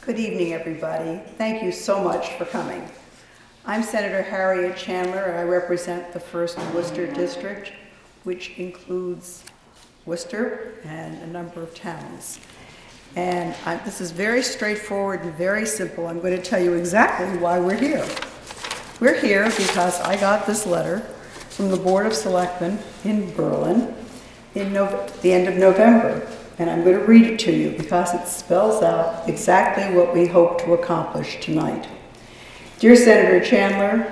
Good evening, everybody. Thank you so much for coming. I'm Senator Harriet Chandler, and I represent the 1st Worcester District, which includes Worcester and a number of towns. And this is very straightforward and very simple. I'm going to tell you exactly why we're here. We're here because I got this letter from the Board of Selectmen in Berlin in the end of November. And I'm going to read it to you because it spells out exactly what we hope to accomplish tonight. Dear Senator Chandler,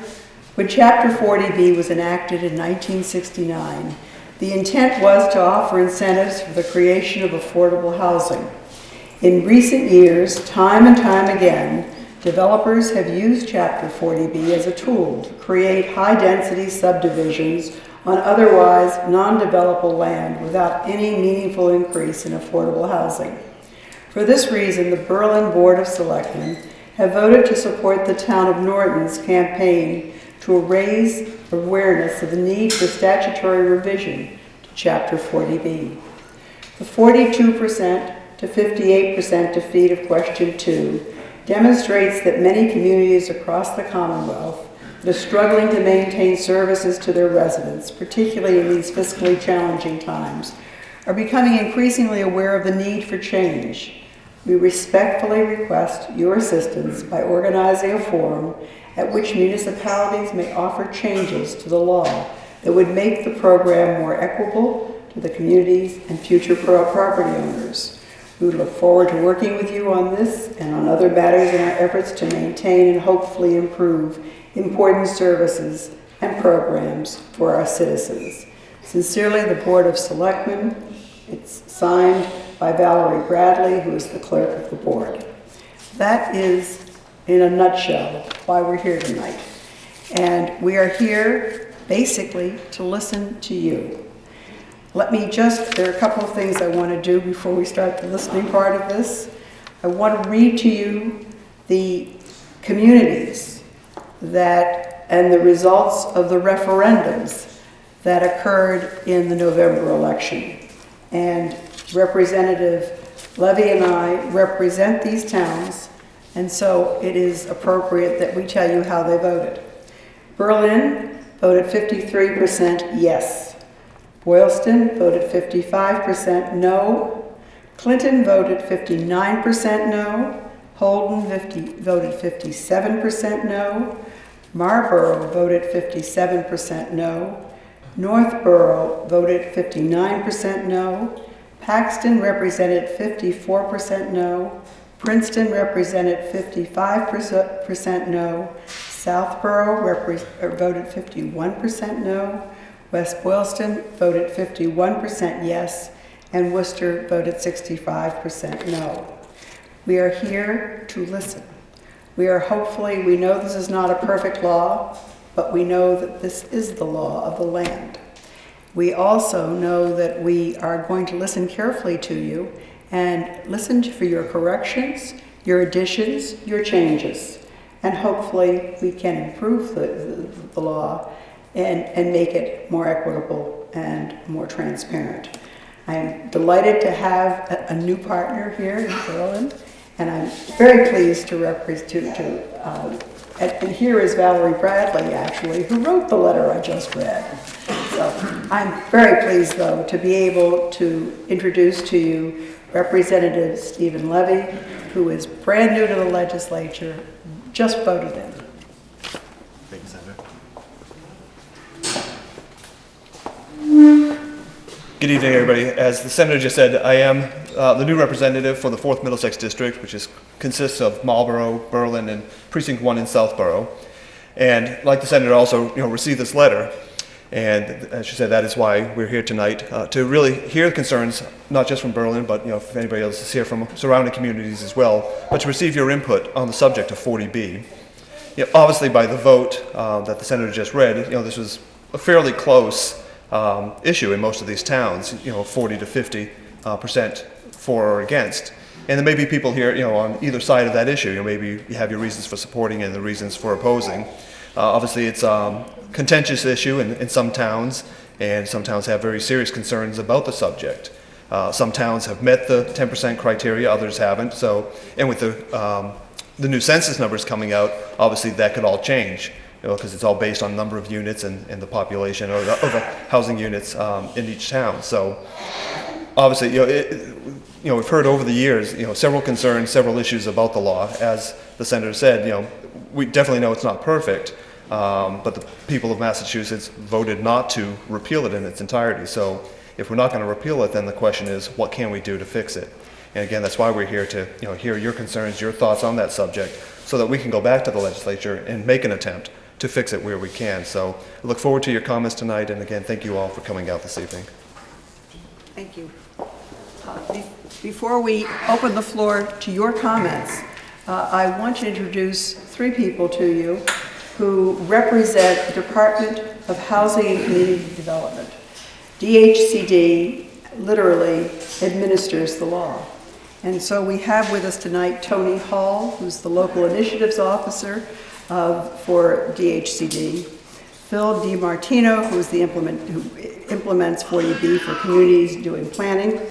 when Chapter 40B was enacted in 1969, the intent was to offer incentives for the creation of affordable housing. In recent years, time and time again, developers have used Chapter 40B as a tool to create high-density subdivisions on otherwise non-developable land without any meaningful increase in affordable housing. For this reason, the Berlin Board of Selectmen have voted to support the town of Norton's campaign to raise awareness of the need for statutory revision to Chapter 40B. The 42% to 58% defeat of Question 2 demonstrates that many communities across the Commonwealth that are struggling to maintain services to their residents, particularly in these fiscally challenging times, are becoming increasingly aware of the need for change. We respectfully request your assistance by organizing a forum at which municipalities may offer changes to the law that would make the program more equitable to the communities and future property owners. We look forward to working with you on this and on other matters in our efforts to maintain and hopefully improve important services and programs for our citizens. Sincerely, the Board of Selectmen. It's signed by Valerie Bradley, who is the clerk of the board. That is, in a nutshell, why we're here tonight. And we are here basically to listen to you. There are a couple of things I want to do before we start the listening part of this. I want to read to you the communities and the results of the referendums that occurred in the November election. And Representative Levy and I represent these towns, and so it is appropriate that we tell you how they voted. Berlin voted 53% yes. Boylston voted 55% no. Clinton voted 59% no. Holden voted 57% no. Marlborough voted 57% no. Northborough voted 59% no. Paxton represented 54% no. Princeton represented 55% no. Southborough voted 51% no. West Boylston voted 51% yes. And Worcester voted 65% no. We are here to listen. We know this is not a perfect law, but we know that this is the law of the land. We also know that we are going to listen carefully to you and listen for your corrections, your additions, your changes. And hopefully we can improve the law and make it more equitable and more transparent. I am delighted to have a new partner here in Berlin. And I'm very pleased to represent, and here is Valerie Bradley, actually, who wrote the letter I just read. So I'm very pleased, though, to be able to introduce to you Representative Stephen Levy, who is brand new to the legislature, just voted in. Thank you, Senator. Good evening, everybody. As the Senator just said, I am the new representative for the 4th Middlesex District, which consists of Marlborough, Berlin, and Precinct 1 in Southborough. And like the Senator also received this letter. And as she said, that is why we're here tonight, to really hear the concerns, not just from Berlin, but if anybody else is here from surrounding communities as well, but to receive your input on the subject of 40B. Obviously, by the vote that the Senator just read, this was a fairly close issue in most of these towns, 40 to 50% for or against. And there may be people here, on either side of that issue. Maybe you have your reasons for supporting and the reasons for opposing. Obviously, it's a contentious issue in some towns, and some towns have very serious concerns about the subject. Some towns have met the 10% criteria, others haven't. So, and with the new census numbers coming out, obviously that could all change, because it's all based on number of units and the population or the housing units in each town. So, obviously, we've heard over the years, several concerns, several issues about the law. As the senator said, we definitely know it's not perfect, but the people of Massachusetts voted not to repeal it in its entirety. So if we're not going to repeal it, then the question is, what can we do to fix it? And again, that's why we're here to hear your concerns, your thoughts on that subject, so that we can go back to the legislature and make an attempt to fix it where we can. So I look forward to your comments tonight, and again, thank you all for coming out this evening. Thank you. Before we open the floor to your comments, I want to introduce three people to you who represent the Department of Housing and Community Development. DHCD literally administers the law. And so we have with us tonight Tony Hall, who's the Local Initiatives Officer for DHCD, Phil DiMartino, who implements 40B for communities doing planning,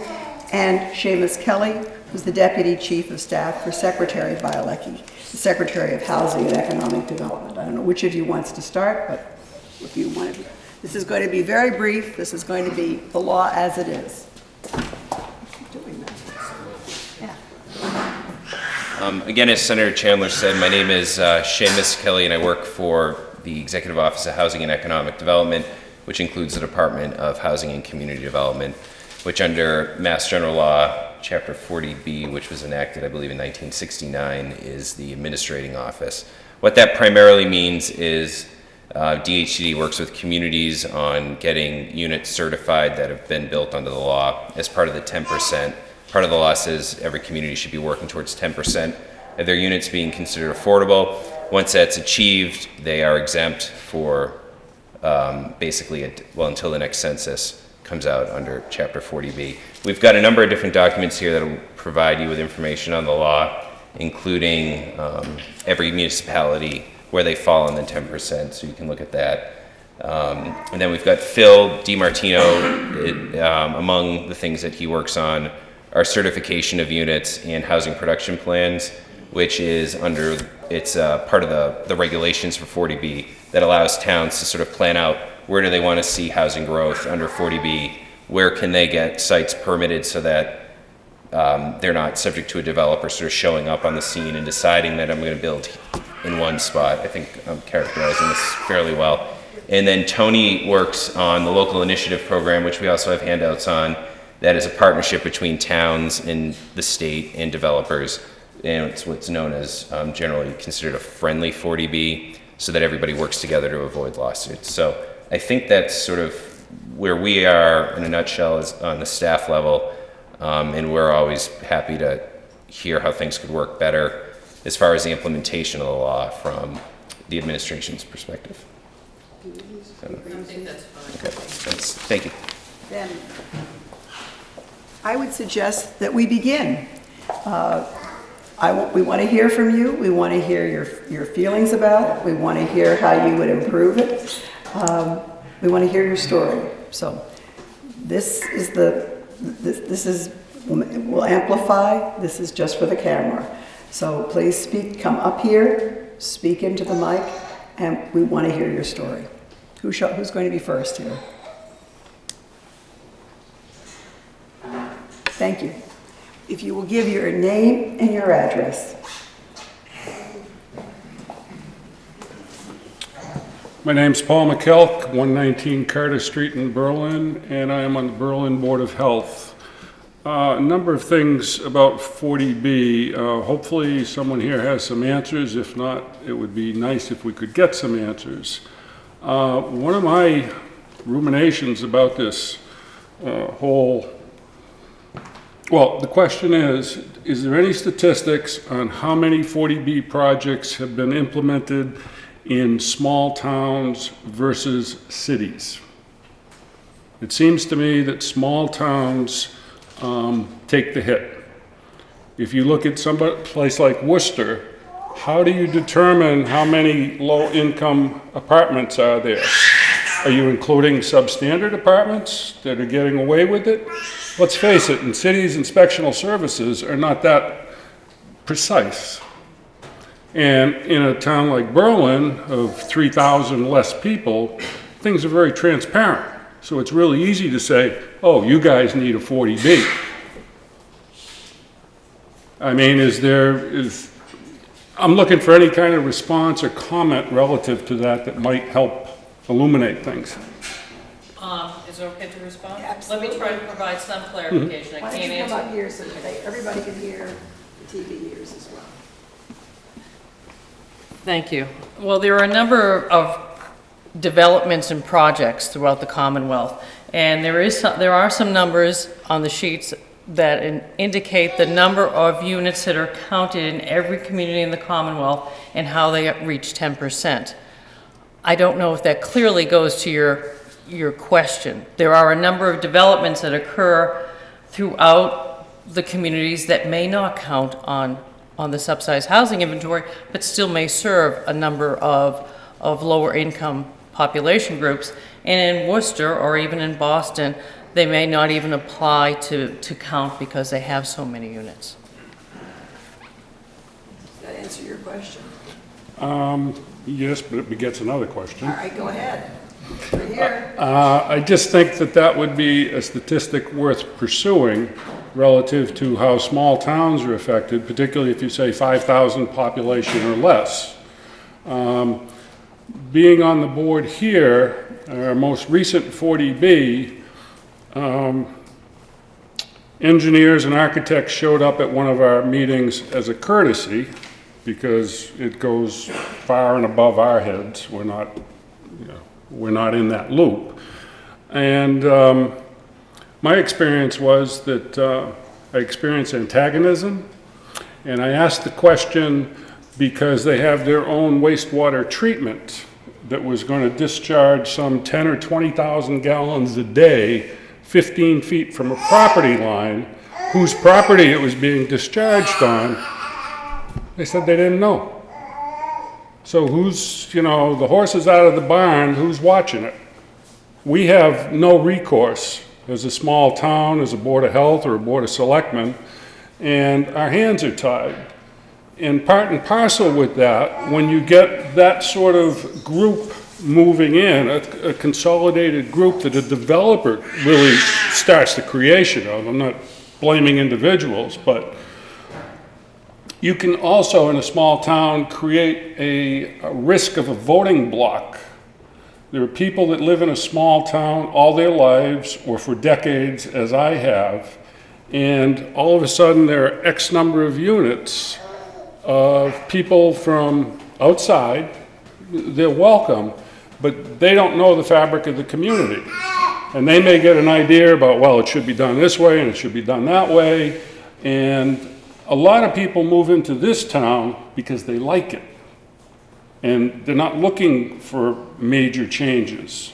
and Seamus Kelly, who's the Deputy Chief of Staff for Secretary Bielecki, the Secretary of Housing and Economic Development. I don't know which of you wants to start, but if you want to. This is going to be very brief. This is going to be the law as it is. Again, as Senator Chandler said, my name is Seamus Kelly, and I work for the Executive Office of Housing and Economic Development, which includes the Department of Housing and Community Development, which under Mass General Law, Chapter 40B, which was enacted, I believe, in 1969, is the administrating office. What that primarily means is DHCD works with communities on getting units certified that have been built under the law as part of the 10%. Part of the law says every community should be working towards 10% of their units being considered affordable. Once that's achieved, they are exempt for basically, until the next census comes out under Chapter 40B. We've got a number of different documents here that will provide you with information on the law, including every municipality, where they fall on the 10%, so you can look at that. And then we've got Phil DiMartino. Among the things that he works on are certification of units and housing production plans, which is under, it's part of the regulations for 40B that allows towns to sort of plan out where do they want to see housing growth under 40B, where can they get sites permitted so that they're not subject to a developer sort of showing up on the scene and deciding that I'm going to build in one spot. I think I'm characterizing this fairly well. And then Tony works on the local initiative program, which we also have handouts on. That is a partnership between towns and the state and developers. And it's what's known as generally considered a friendly 40B, so that everybody works together to avoid lawsuits. So I think that's sort of where we are in a nutshell is on the staff level. And we're always happy to hear how things could work better as far as the implementation of the law from the administration's perspective. So, I think that's fine. okay, thanks. Thank you. Then I would suggest that we begin. We want to hear from you. We want to hear your feelings about it. We want to hear how you would improve it. We want to hear your story. So this will amplify. This is just for the camera. So please speak, come up here, speak into the mic, and we want to hear your story. Who's going to be first here? Thank you. If you will give your name and your address. My name's Paul McKelk, 119 Carter Street in Berlin, and I am on the Berlin Board of Health. A number of things about 40B. Hopefully someone here has some answers. If not, it would be nice if we could get some answers. One of my ruminations about this the question is there any statistics on how many 40B projects have been implemented in small towns versus cities? It seems to me that small towns take the hit. If you look at some place like Worcester, how do you determine how many low-income apartments are there? Are you including substandard apartments that are getting away with it? let's face it, in cities, inspectional services are not that precise. And in a town like Berlin of 3,000 less people, things are very transparent. So it's really easy to say, oh, you guys need a 40B. I mean, I'm looking for any kind of response or comment relative to that might help illuminate things. Is it okay to respond? Yeah, absolutely. Let me try to provide some clarification. I Why don't can't you come answer. up here so that everybody can hear, the TV hears as well. Thank you. Well, there are a number of developments and projects throughout the Commonwealth, and there are some numbers on the sheets that indicate the number of units that are counted in every community in the Commonwealth and how they reach 10%. I don't know if that clearly goes to your question. There are a number of developments that occur throughout the communities that may not count on the subsidized housing inventory, but still may serve a number of lower income population groups. And in Worcester or even in Boston, they may not even apply to count because they have so many units. Does that answer your question? Yes, but it begets another question. All right, go ahead. We're here. I just think that would be a statistic worth pursuing relative to how small towns are affected, particularly if you say 5,000 population or less. Being on the board here, our most recent 40B, engineers and architects showed up at one of our meetings as a courtesy because it goes far and above our heads. We're not in that loop. And my experience was that I experienced antagonism, and I asked the question because they have their own wastewater treatment that was going to discharge some 10 or 20,000 gallons a day 15 feet from a property line whose property it was being discharged on. They said they didn't know. So who's, the horse is out of the barn, who's watching it? We have no recourse as a small town, as a Board of Health or a Board of Selectmen, and our hands are tied. And part and parcel with that, when you get that sort of group moving in, a consolidated group that a developer really starts the creation of, I'm not blaming individuals, but you can also, in a small town, create a risk of a voting block. There are people that live in a small town all their lives, or for decades, as I have, and all of a sudden there are X number of units of people from outside. They're welcome, but they don't know the fabric of the community. And they may get an idea about, well, it should be done this way and it should be done that way. And a lot of people move into this town because they like it. And they're not looking for major changes.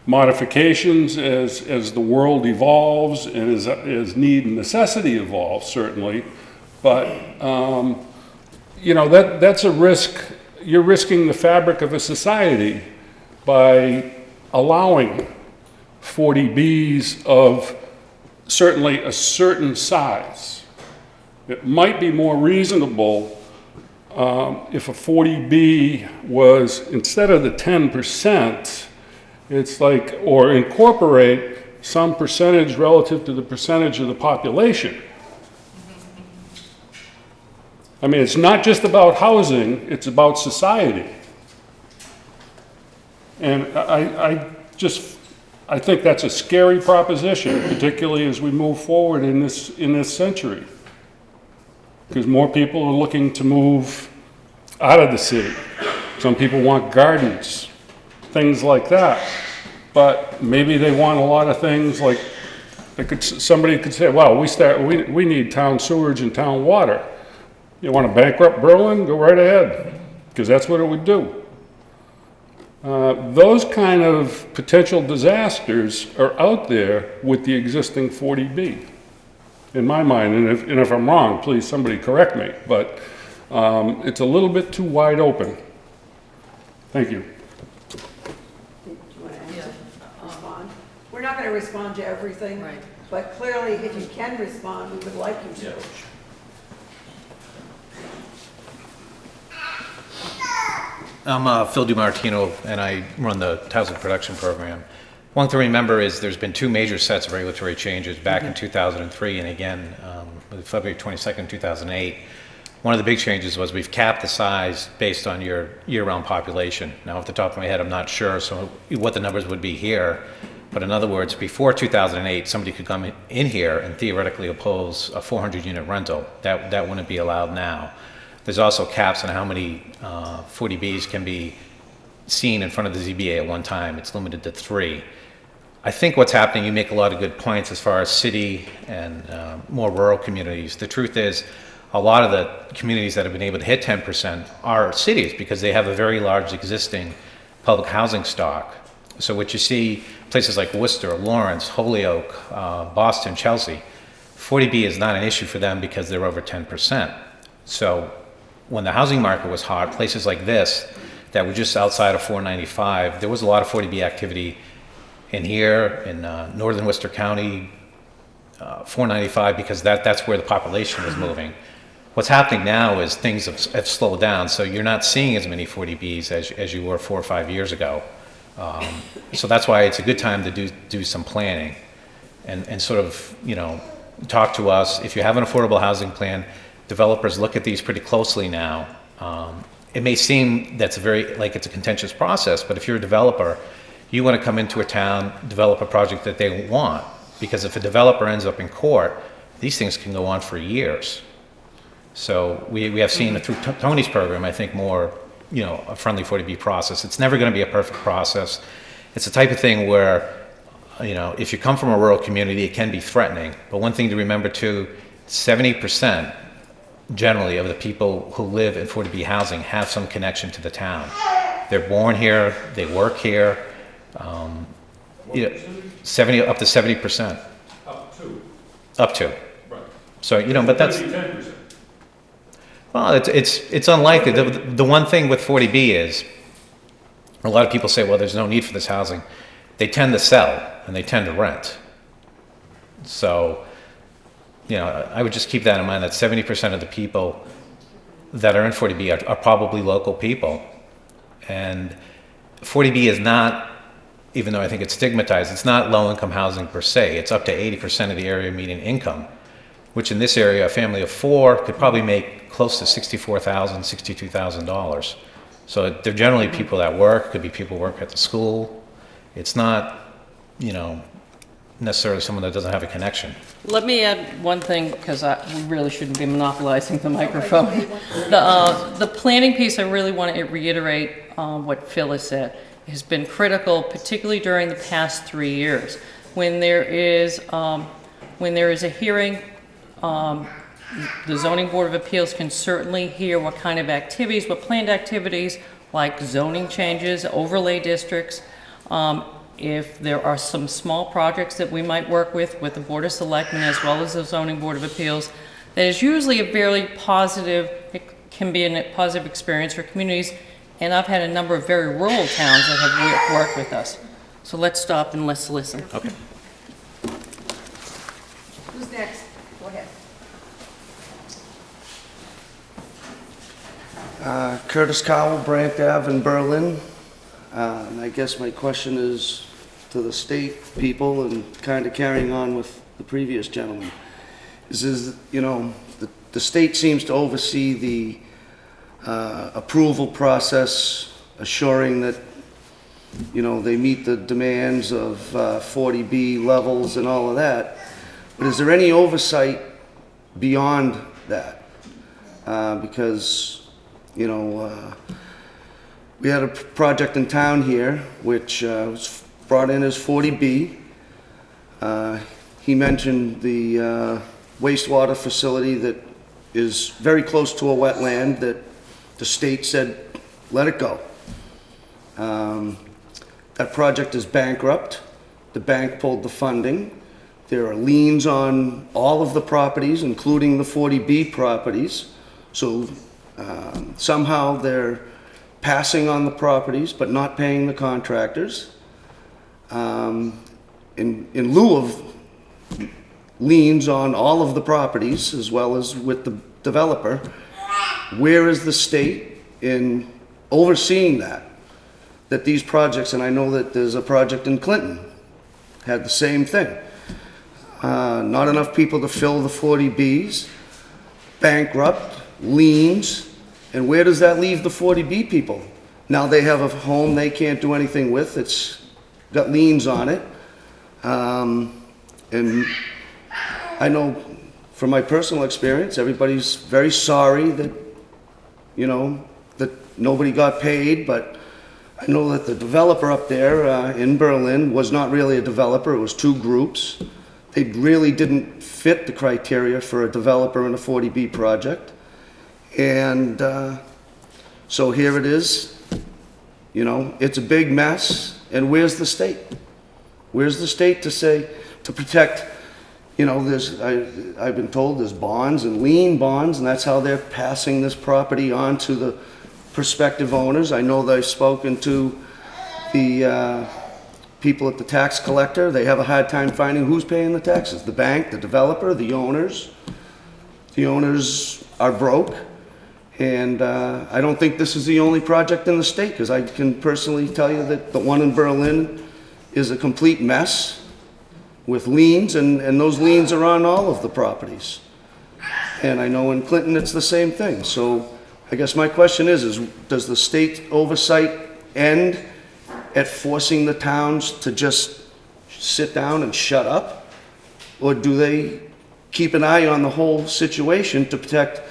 Modifications as the world evolves and as need and necessity evolves, certainly. But, that's a risk. You're risking the fabric of a society by allowing 40Bs of certainly a certain size. It might be more reasonable if a 40B was, instead of the 10%, it's like, or incorporate some percentage relative to the percentage of the population. I mean, it's not just about housing, it's about society. And I think that's a scary proposition, particularly as we move forward in this century. Because more people are looking to move out of the city. Some people want gardens, things like that. But maybe they want a lot of things like, somebody could say, well, we need town sewage and town water. You want to bankrupt Berlin? Go right ahead, because that's what it would do. Those kind of potential disasters are out there with the existing 40B, in my mind. And if I'm wrong, please somebody correct me. But it's a little bit too wide open. Thank you. Do you want to answer? Respond? We're not going to respond to everything. Right. But clearly, if you can respond, we would like you to. I'm Phil DiMartino, and I run the housing production program. One thing to remember is there's been two major sets of regulatory changes back in 2003 and again February 22nd, 2008. One of the big changes was we've capped the size based on your year-round population. Now, off the top of my head, I'm not sure what the numbers would be here. But in other words, before 2008, somebody could come in here and theoretically oppose a 400-unit rental. That wouldn't be allowed now. There's also caps on how many 40Bs can be seen in front of the ZBA at one time. It's limited to 3. I think what's happening, you make a lot of good points as far as city and more rural communities. The truth is, a lot of the communities that have been able to hit 10% are cities because they have a very large existing public housing stock. So what you see, places like Worcester, Lawrence, Holyoke, Boston, Chelsea, 40B is not an issue for them because they're over 10%. So when the housing market was hot, places like this that were just outside of 495, there was a lot of 40B activity in here, in northern Worcester County, 495, because that's where the population was moving. What's happening now is things have slowed down, so you're not seeing as many 40Bs as you were 4 or 5 years ago. So that's why it's a good time to do some planning and sort of, talk to us. If you have an affordable housing plan, developers look at these pretty closely now. It may seem it's a contentious process, but if you're a developer, you want to come into a town, develop a project that they want, because if a developer ends up in court, these things can go on for years. So we have seen through Tony's program, I think, more, a friendly 40B process. It's never going to be a perfect process. It's the type of thing where, if you come from a rural community, it can be threatening. But one thing to remember too, 70% generally of the people who live in 40B housing have some connection to the town. They're born here, they work here. 70 up to 70%. Up to. Right. So but that's 10%. well, it's unlikely. The one thing with 40B is a lot of people say, well, there's no need for this housing. They tend to sell and they tend to rent. So, I would just keep that in mind, that 70% of the people that are in 40B are probably local people. And 40B is not, even though I think it's stigmatized, it's not low-income housing per se. It's up to 80% of the area median income, which in this area, a family of 4 could probably make close to $64,000, $62,000. So they're generally people that work, could be people who work at the school. It's not, necessarily someone that doesn't have a connection. Let me add one thing, because we really shouldn't be monopolizing the microphone. The planning piece, I really want to reiterate what Phil has said. It has been critical, particularly during the past 3 years. When there is a hearing, the Zoning Board of Appeals can certainly hear what kind of activities, what planned activities, like zoning changes, overlay districts. If there are some small projects that we might work with the Board of Selectmen as well as the Zoning Board of Appeals, that is usually a very positive, it can be a positive experience for communities. And I've had a number of very rural towns that have worked with us. So let's stop and let's listen. Okay. Who's next? Go ahead. Curtis Cowell, Brandt Ave in Berlin. And I guess my question is to the state people and kind of carrying on with the previous gentleman. The state seems to oversee the approval process, assuring that, they meet the demands of 40B levels and all of that. But is there any oversight beyond that? Because, we had a project in town here which was brought in as 40B. He mentioned the wastewater facility that is very close to a wetland that the state said, let it go. That project is bankrupt. The bank pulled the funding. There are liens on all of the properties, including the 40B properties. So somehow they're passing on the properties, but not paying the contractors. in lieu of liens on all of the properties as well as with the developer, where is the state in overseeing that? That these projects, and I know that there's a project in Clinton, had the same thing. Not enough people to fill the 40Bs, bankrupt, liens, and where does that leave the 40B people? Now they have a home they can't do anything with, it's got liens on it. And I know from my personal experience, everybody's very sorry that, you know, that nobody got paid, but I know that the developer up there in Berlin was not really a developer, it was two groups. They really didn't fit the criteria for a developer in a 40B project. And so here it is, you know, it's a big mess, and where's the state? Where's the state to say, to protect, you know, I've been told there's bonds and lien bonds, and that's how they're passing this property on to the prospective owners. I know they've spoken to the people at the tax collector. They have a hard time finding who's paying the taxes. The bank, the developer, the owners. The owners are broke. And I don't think this is the only project in the state, because I can personally tell you that the one in Berlin is a complete mess with liens, and those liens are on all of the properties. And I know in Clinton it's the same thing. So I guess my question is does the state oversight end at forcing the towns to just sit down and shut up? Or do they keep an eye on the whole situation to protect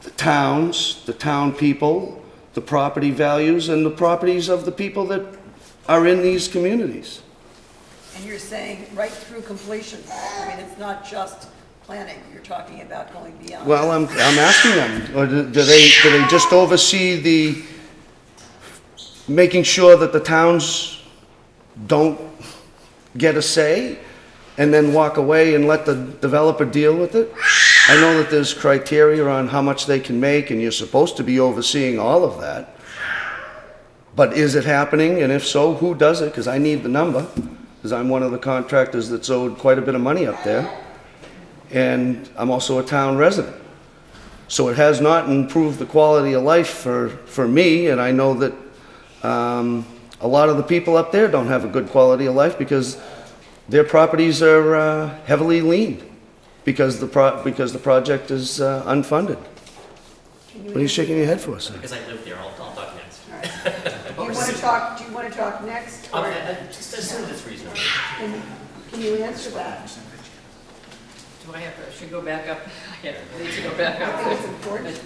the towns, the town people, the property values, and the properties of the people that are in these communities? And you're saying right through completion. I mean, it's not just planning, you're talking about going beyond. Well, I'm asking them, or do they just oversee the, making sure that the towns don't get a say and then walk away and let the developer deal with it? I know that there's criteria on how much they can make, and you're supposed to be overseeing all of that. But is it happening? And if so, who does it? Because I need the number, because I'm one of the contractors that's owed quite a bit of money up there. And I'm also a town resident. So it has not improved the quality of life for me, and I know that a lot of the people up there don't have a good quality of life because their properties are heavily liened because the project is unfunded. What are you shaking your head for, sir? Because I live there, I'll talk next. Do you want to talk next? Or Just as soon as it's reasonable. can you answer that? Do I should go back up? Yeah, I need to go back I up. think it's important.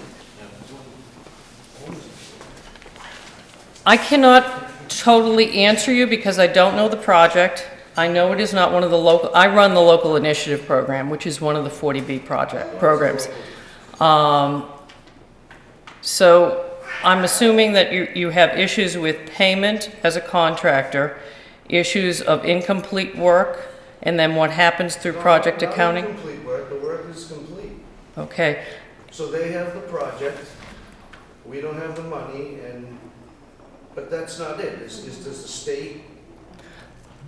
I cannot totally answer you because I don't know the project. I know it is not one of the local, I run the local initiative program, which is one of the 40B programs. So I'm assuming that you have issues with payment as a contractor, issues of incomplete work, and then what happens through project accounting? Not complete work, the work is complete. Okay. So they have the project, we don't have the money, but that's not it. Does the state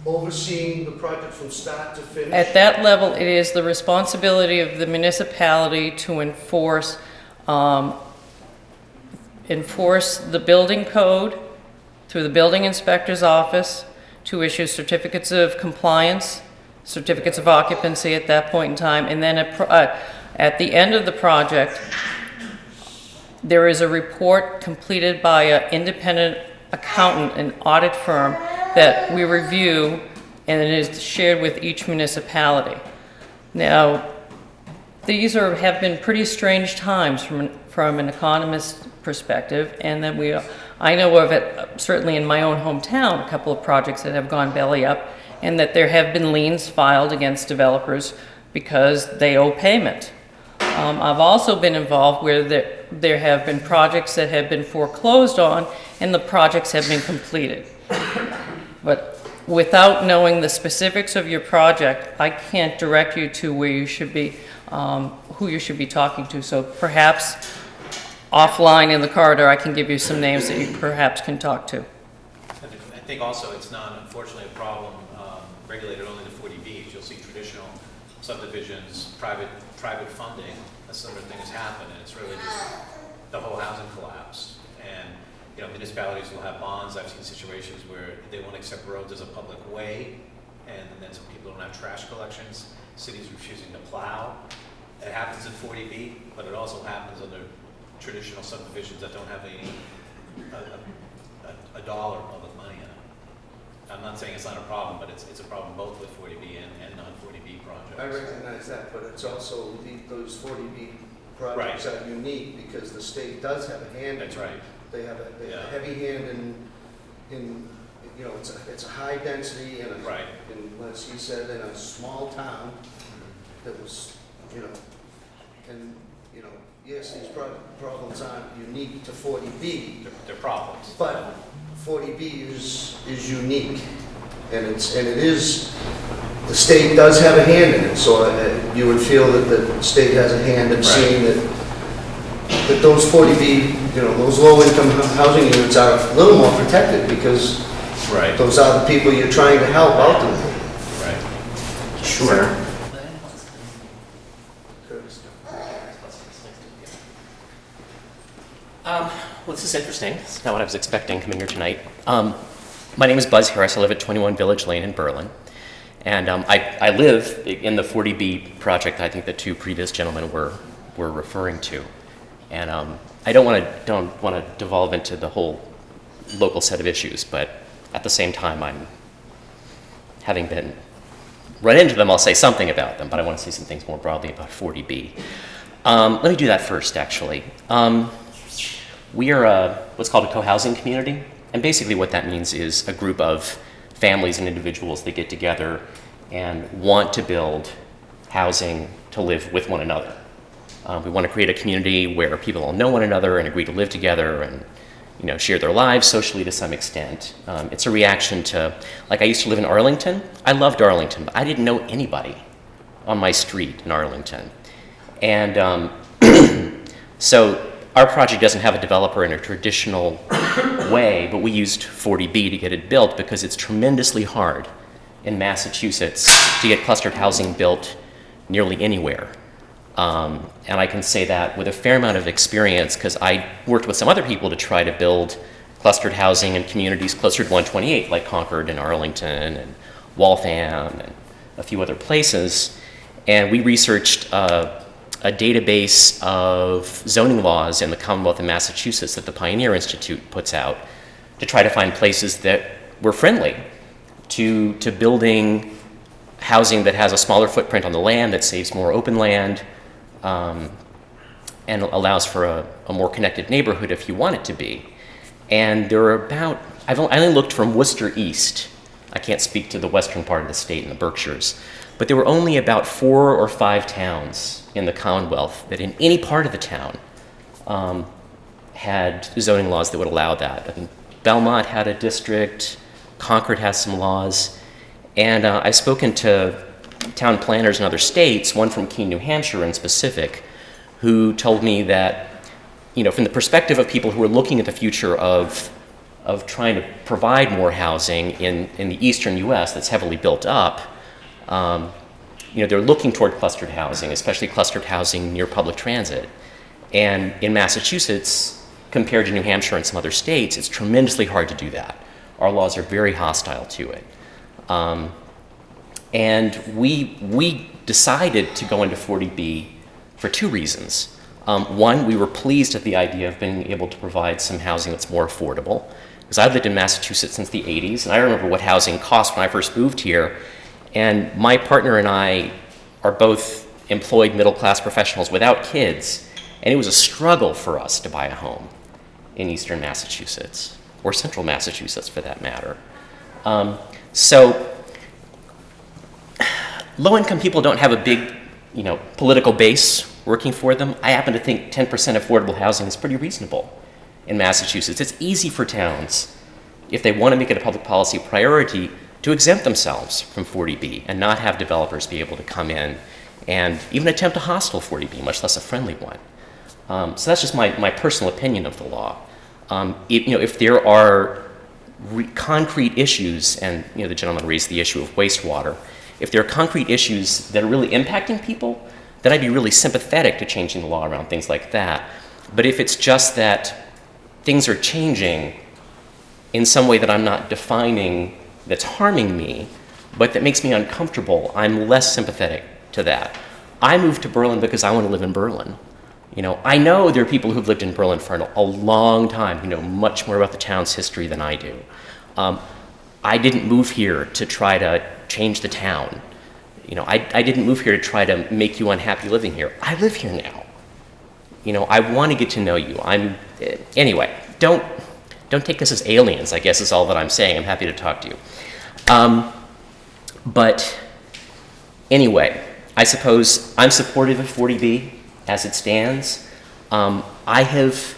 overseeing the project from start to finish? At that level, it is the responsibility of the municipality to enforce the building code through the building inspector's office, to issue certificates of compliance, certificates of occupancy at that point in time, and then at the end of the project, there is a report completed by an independent accountant, an audit firm, that we review, and it is shared with each municipality. Now, these have been pretty strange times from an economist's perspective, and that I know of it, certainly in my own hometown, a couple of projects that have gone belly up, and that there have been liens filed against developers because they owe payment. I've also been involved where there have been projects that have been foreclosed on, and the projects have been completed. But without knowing the specifics of your project, I can't direct you to where you should be, who you should be talking to. So perhaps offline in the corridor, I can give you some names that you perhaps can talk to. I think also it's not, unfortunately, a problem regulated only to 40Bs. You'll see traditional subdivisions, private funding, a similar thing has happened, and it's really just the whole housing collapse. And municipalities will have bonds. I've seen situations where they won't accept roads as a public way, and then some people don't have trash collections. Cities refusing to plow. It happens in 40B, but it also happens under traditional subdivisions that don't have a dollar public money in it. I'm not saying it's not a problem, but it's a problem both with 40B and non-40B projects. I recognize that, but it's also, those 40B projects are unique because the state does have a hand. That's right. They have a heavy hand in it's a high density and as he said, in a small town that was, yes, these problems aren't unique to 40B. They're problems. But 40B is unique, and it is, the state does have a hand in it, so you would feel that the state has a hand in seeing that those 40B, those low-income housing units are a little more protected because those are the people you're trying to help ultimately. Right. Sure. Well, this is interesting. It's not what I was expecting coming here tonight. My name is Buzz Harris. I live at 21 Village Lane in Berlin. And I live in the 40B project I think the two previous gentlemen were referring to. And I don't want to devolve into the whole local set of issues, but at the same time, having been run into them, I'll say something about them, but I want to say some things more broadly about 40B. Let me do that first, actually. We are what's called a co-housing community, and basically what that means is a group of families and individuals that get together and want to build housing to live with one another. We want to create a community where people all know one another and agree to live together and share their lives socially to some extent. It's a reaction to, like I used to live in Arlington. I loved Arlington, but I didn't know anybody on my street in Arlington. And so our project doesn't have a developer in a traditional way, but we used 40B to get it built because it's tremendously hard in Massachusetts to get clustered housing built nearly anywhere. And I can say that with a fair amount of experience because I worked with some other people to try to build clustered housing in communities closer to 128, like Concord and Arlington and Waltham and a few other places. And we researched a database of zoning laws in the Commonwealth of Massachusetts that the Pioneer Institute puts out to try to find places that were friendly to building housing that has a smaller footprint on the land, that saves more open land, and allows for a more connected neighborhood if you want it to be. And there are about, I only looked from Worcester east. I can't speak to the western part of the state in the Berkshires, but there were only about 4 or 5 towns in the Commonwealth that in any part of the town had zoning laws that would allow that. I think Belmont had a district, Concord has some laws, and I've spoken to town planners in other states, one from Keene, New Hampshire in specific, who told me that, from the perspective of people who are looking at the future of trying to provide more housing in the eastern U.S. that's heavily built up, they're looking toward clustered housing, especially clustered housing near public transit. And in Massachusetts, compared to New Hampshire and some other states, it's tremendously hard to do that. Our laws are very hostile to it. And we decided to go into 40B for 2 reasons. One, we were pleased at the idea of being able to provide some housing that's more affordable. Because I've lived in Massachusetts since the 80s, and I remember what housing cost when I first moved here. And my partner and I are both employed middle-class professionals without kids, and it was a struggle for us to buy a home in eastern Massachusetts, or central Massachusetts for that matter. So low-income people don't have a big, political base working for them. I happen to think 10% affordable housing is pretty reasonable in Massachusetts. It's easy for towns, if they want to make it a public policy priority, to exempt themselves from 40B and not have developers be able to come in and even attempt a hostile 40B, much less a friendly one. So that's just my personal opinion of the law. If there are concrete issues, and the gentleman raised the issue of wastewater, if there are concrete issues that are really impacting people, then I'd be really sympathetic to changing the law around things like that. But if it's just that things are changing in some way that I'm not defining that's harming me, but that makes me uncomfortable, I'm less sympathetic to that. I moved to Berlin because I want to live in Berlin. I know there are people who've lived in Berlin for a long time who know much more about the town's history than I do. I didn't move here to try to change the town. I didn't move here to try to make you unhappy living here. I live here now. I want to get to know you. Anyway, don't take us as aliens, I guess is all that I'm saying. I'm happy to talk to you. But anyway, I suppose I'm supportive of 40B as it stands. I have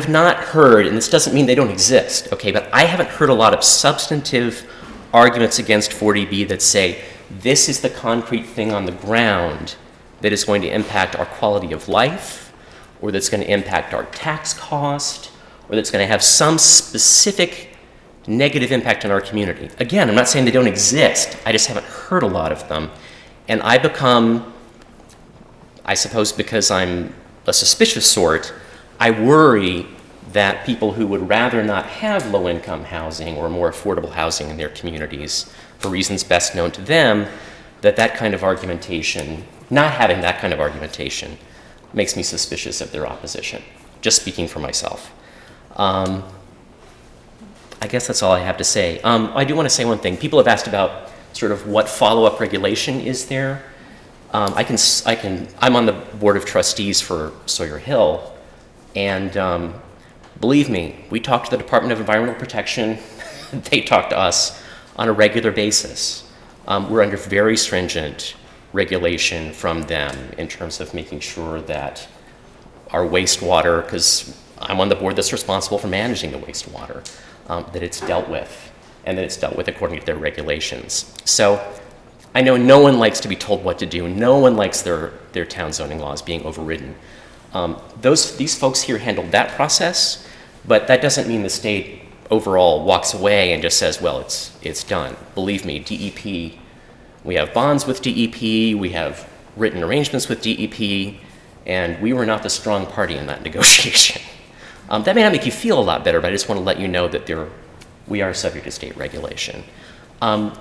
not heard, and this doesn't mean they don't exist, okay, but I haven't heard a lot of substantive arguments against 40B that say this is the concrete thing on the ground that is going to impact our quality of life, or that's going to impact our tax cost, or that's going to have some specific negative impact on our community. Again, I'm not saying they don't exist, I just haven't heard a lot of them. And I become, I suppose because I'm a suspicious sort, I worry that people who would rather not have low-income housing or more affordable housing in their communities, for reasons best known to them, that kind of argumentation, not having that kind of argumentation, makes me suspicious of their opposition, just speaking for myself. I guess that's all I have to say. I do want to say one thing. People have asked about sort of what follow-up regulation is there. I'm on the board of trustees for Sawyer Hill, and believe me, we talk to the Department of Environmental Protection. They talk to us on a regular basis. We're under very stringent regulation from them in terms of making sure that our wastewater, because I'm on the board that's responsible for managing the wastewater, that it's dealt with, and that it's dealt with according to their regulations. So I know no one likes to be told what to do. No one likes their town zoning laws being overridden. These folks here handled that process, but that doesn't mean the state overall walks away and just says, well, it's done. Believe me, DEP, we have bonds with DEP, we have written arrangements with DEP, and we were not the strong party in that negotiation. That may not make you feel a lot better, but I just want to let you know that we are subject to state regulation. I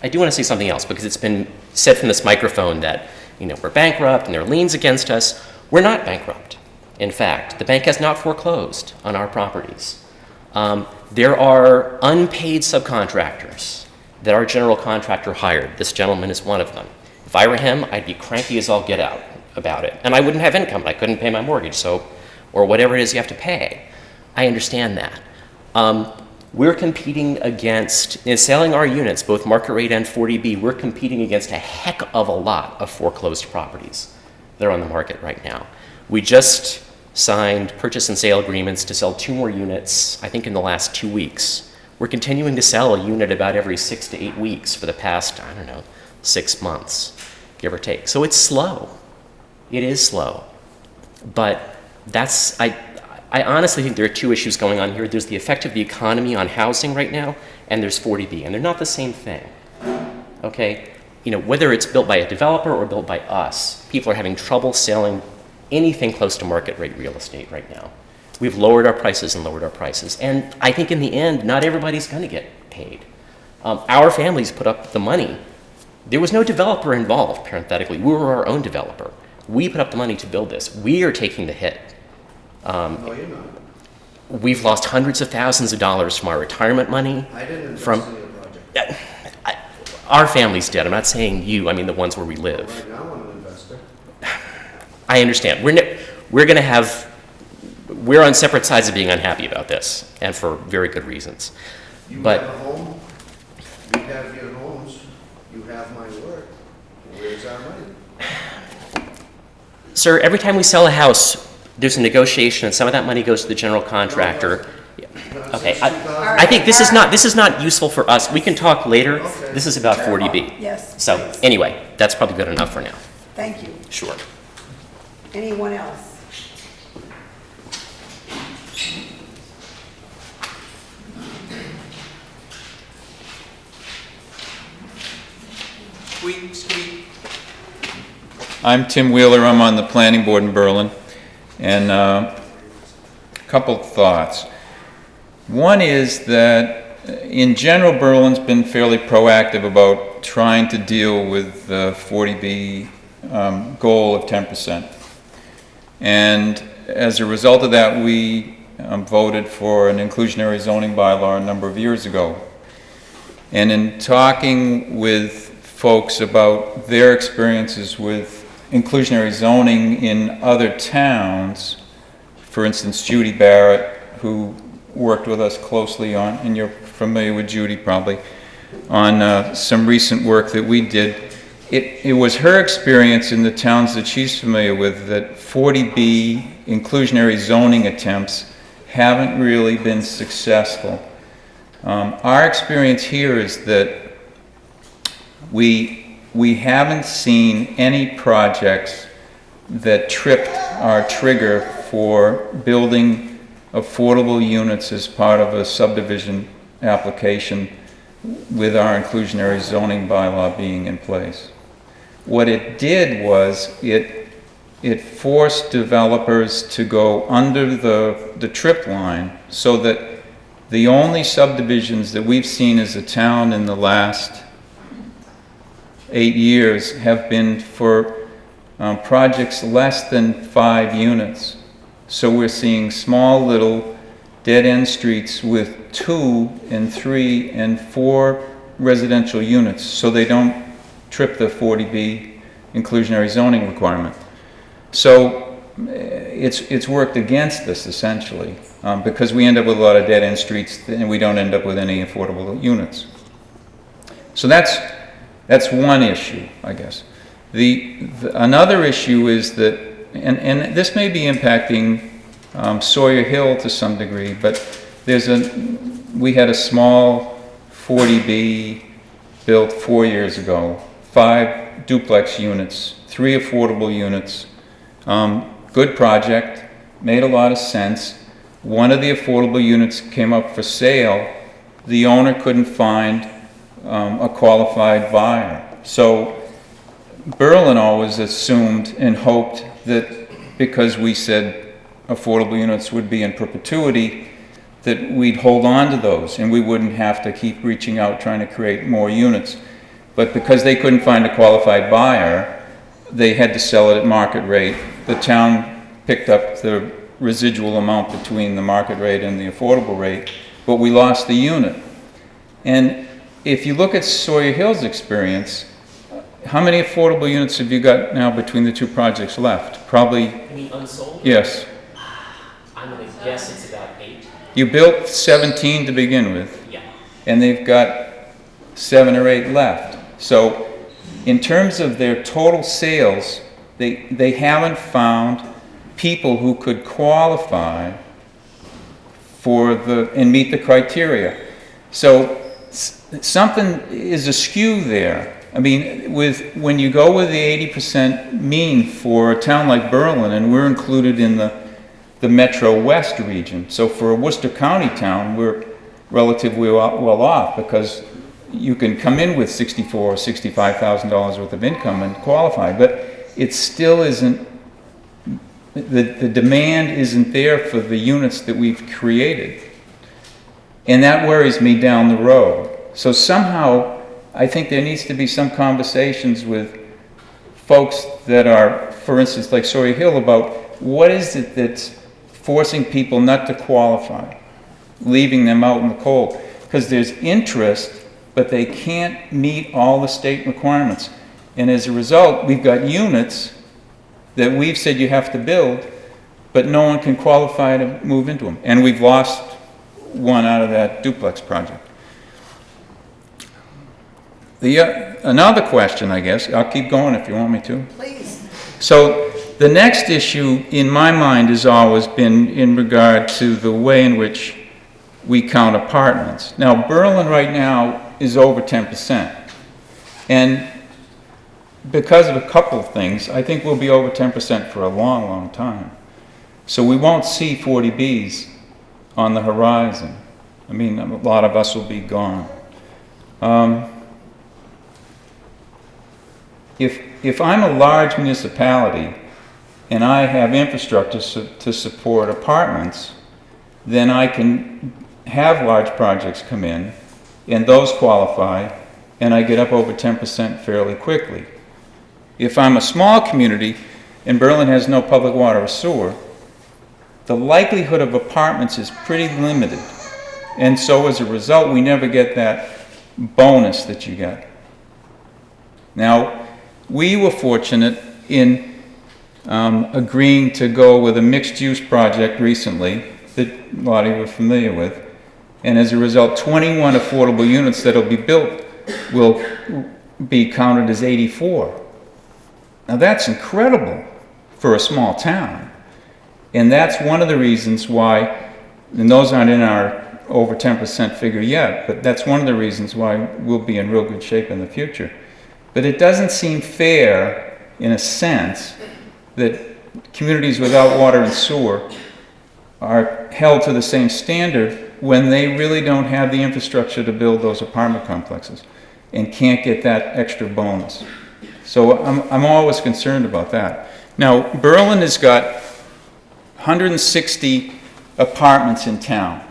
do want to say something else, because it's been said from this microphone that we're bankrupt and there are liens against us. We're not bankrupt. In fact, the bank has not foreclosed on our properties. There are unpaid subcontractors that our general contractor hired. This gentleman is one of them. If I were him, I'd be cranky as all get out about it. And I wouldn't have income. I couldn't pay my mortgage, or whatever it is you have to pay. I understand that. We're competing against, in selling our units, both market rate and 40B, we're competing against a heck of a lot of foreclosed properties that are on the market right now. We just signed purchase and sale agreements to sell 2 more units, I think in the last 2 weeks. We're continuing to sell a unit about every 6 to 8 weeks for the past, 6 months, give or take. So it's slow. It is slow. But I honestly think there are 2 issues going on here. There's the effect of the economy on housing right now, and there's 40B, and they're not the same thing, okay? Whether it's built by a developer or built by us, people are having trouble selling anything close to market rate real estate right now. We've lowered our prices and lowered our prices, and I think in the end, not everybody's gonna get paid. Our families put up the money. There was no developer involved, parenthetically. We were our own developer. We put up the money to build this. We are taking the hit. No, you're not. We've lost hundreds of thousands of dollars from our retirement money. I didn't invest from in your project. our families did. I'm not saying you. I mean the ones where we live. Right now, I'm an investor. I understand. We're on separate sides of being unhappy about this, and for very good reasons. You But have a home. You have your homes. You have my word. Where's our money? sir, every time we sell a house, there's a negotiation, and some of that money goes to the general contractor. Yeah. Okay, I think this is not useful for us. We can talk later. Okay. This is about 40B. Yes. So anyway, that's probably good enough for now. Thank you. Sure. Anyone else? Squeak, squeak. I'm Tim Wheeler. I'm on the planning board in Berlin. And a couple thoughts. One is that in general, Berlin's been fairly proactive about trying to deal with the 40B goal of 10%. And as a result of that, we voted for an inclusionary zoning bylaw a number of years ago. And in talking with folks about their experiences with inclusionary zoning in other towns, for instance, Judy Barrett, who worked with us closely on, and you're familiar with Judy probably, on some recent work that we did. It was her experience in the towns that she's familiar with that 40B inclusionary zoning attempts haven't really been successful. Our experience here is that we haven't seen any projects that tripped our trigger for building affordable units as part of a subdivision application with our inclusionary zoning bylaw being in place. What it did was it forced developers to go under the trip line so that the only subdivisions that we've seen as a town in the last 8 years have been for projects less than 5 units. So we're seeing small little dead-end streets with 2 and 3 and 4 residential units, so they don't trip the 40B inclusionary zoning requirement. So it's worked against us essentially, because we end up with a lot of dead-end streets and we don't end up with any affordable units. So that's one issue, I guess. Another issue is that, and this may be impacting Sawyer Hill to some degree, but we had a small 40B built 4 years ago, 5 duplex units, 3 affordable units. Good project, made a lot of sense. One of the affordable units came up for sale. The owner couldn't find a qualified buyer. So Berlin always assumed and hoped that because we said affordable units would be in perpetuity, that we'd hold on to those and we wouldn't have to keep reaching out trying to create more units. But because they couldn't find a qualified buyer, they had to sell it at market rate. The town picked up the residual amount between the market rate and the affordable rate, but we lost the unit. And if you look at Sawyer Hill's experience, how many affordable units have you got now between the 2 projects left? Probably. You mean unsold? Yes. I'm going to guess it's about 8. You built 17 to begin with. Yeah. And they've got 7 or 8 left. So in terms of their total sales, they haven't found people who could qualify for and meet the criteria. So something is askew there. I mean, when you go with the 80% mean for a town like Berlin, and we're included in the Metro West region, so for a Worcester County town, we're relatively well off because you can come in with $64,000 or $65,000 worth of income and qualify, but it still isn't, the demand isn't there for the units that we've created. And that worries me down the road. So somehow, I think there needs to be some conversations with folks that are, for instance, like Sawyer Hill, about what is it that's forcing people not to qualify, leaving them out in the cold. Because there's interest, but they can't meet all the state requirements. And as a result, we've got units that we've said you have to build, but no one can qualify to move into them. And we've lost one out of that duplex project. Another question, I guess, I'll keep going if you want me to. Please. So the next issue in my mind has always been in regard to the way in which we count apartments. Now, Berlin right now is over 10%. And because of a couple of things, I think we'll be over 10% for a long, long time. So we won't see 40Bs on the horizon. I mean, a lot of us will be gone. if I'm a large municipality and I have infrastructure to support apartments, then I can have large projects come in, and those qualify, and I get up over 10% fairly quickly. If I'm a small community and Berlin has no public water or sewer, the likelihood of apartments is pretty limited. And so as a result, we never get that bonus that you get. Now, we were fortunate in agreeing to go with a mixed-use project recently that a lot of you are familiar with. And as a result, 21 affordable units that will be built will be counted as 84. Now that's incredible for a small town. And that's one of the reasons why, and those aren't in our over 10% figure yet, but that's one of the reasons why we'll be in real good shape in the future. But it doesn't seem fair, in a sense, that communities without water and sewer are held to the same standard when they really don't have the infrastructure to build those apartment complexes and can't get that extra bonus. So I'm always concerned about that. Now, Berlin has got 160 apartments in town.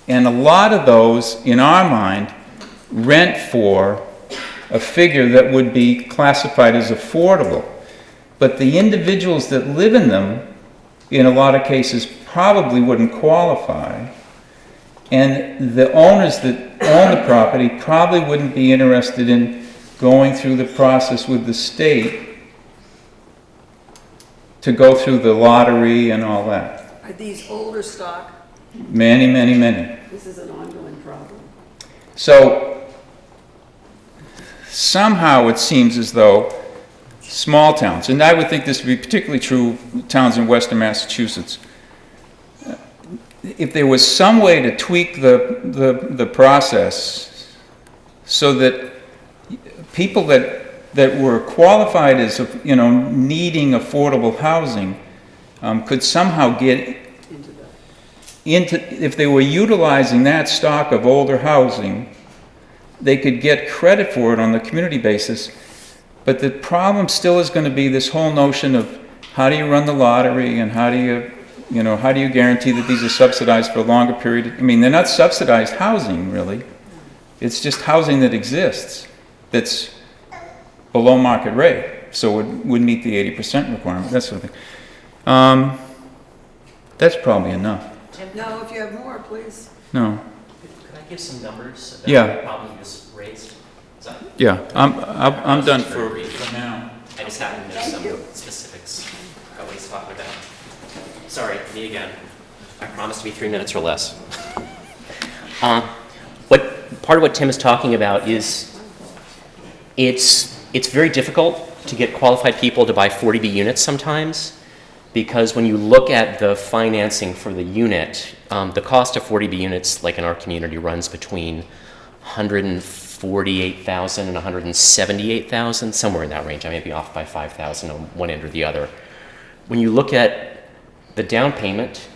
And a lot of those, in our mind, rent for a figure that would be classified as affordable. But the individuals that live in them, in a lot of cases, probably wouldn't qualify. And the owners that own the property probably wouldn't be interested in going through the process with the state to go through the lottery and all that. Are these older stock? Many, many, many. This is an ongoing problem. So somehow it seems as though small towns, and I would think this would be particularly true of towns in western Massachusetts, if there was some way to tweak the process so that people that were qualified as, needing affordable housing could somehow get into, if they were utilizing that stock of older housing, they could get credit for it on the community basis. But the problem still is going to be this whole notion of how do you run the lottery and how do you guarantee that these are subsidized for a longer period? I mean, they're not subsidized housing, really. It's just housing that exists that's below market rate, so it would meet the 80% requirement, that sort of thing. That's probably enough. No, if you have more, please. No. Could I give some numbers about Yeah. the problem you just raised? Is that- Yeah, I'm done for now. I just happen to know Thank you. some specifics about what he's talking about. Sorry, me again. I promise to be 3 minutes or less. Part of what Tim is talking about is it's very difficult to get qualified people to buy 40B units sometimes, because when you look at the financing for the unit, the cost of 40B units, like in our community, runs between $148,000 and $178,000, somewhere in that range. I may be off by $5,000 on one end or the other. When you look at the down payment,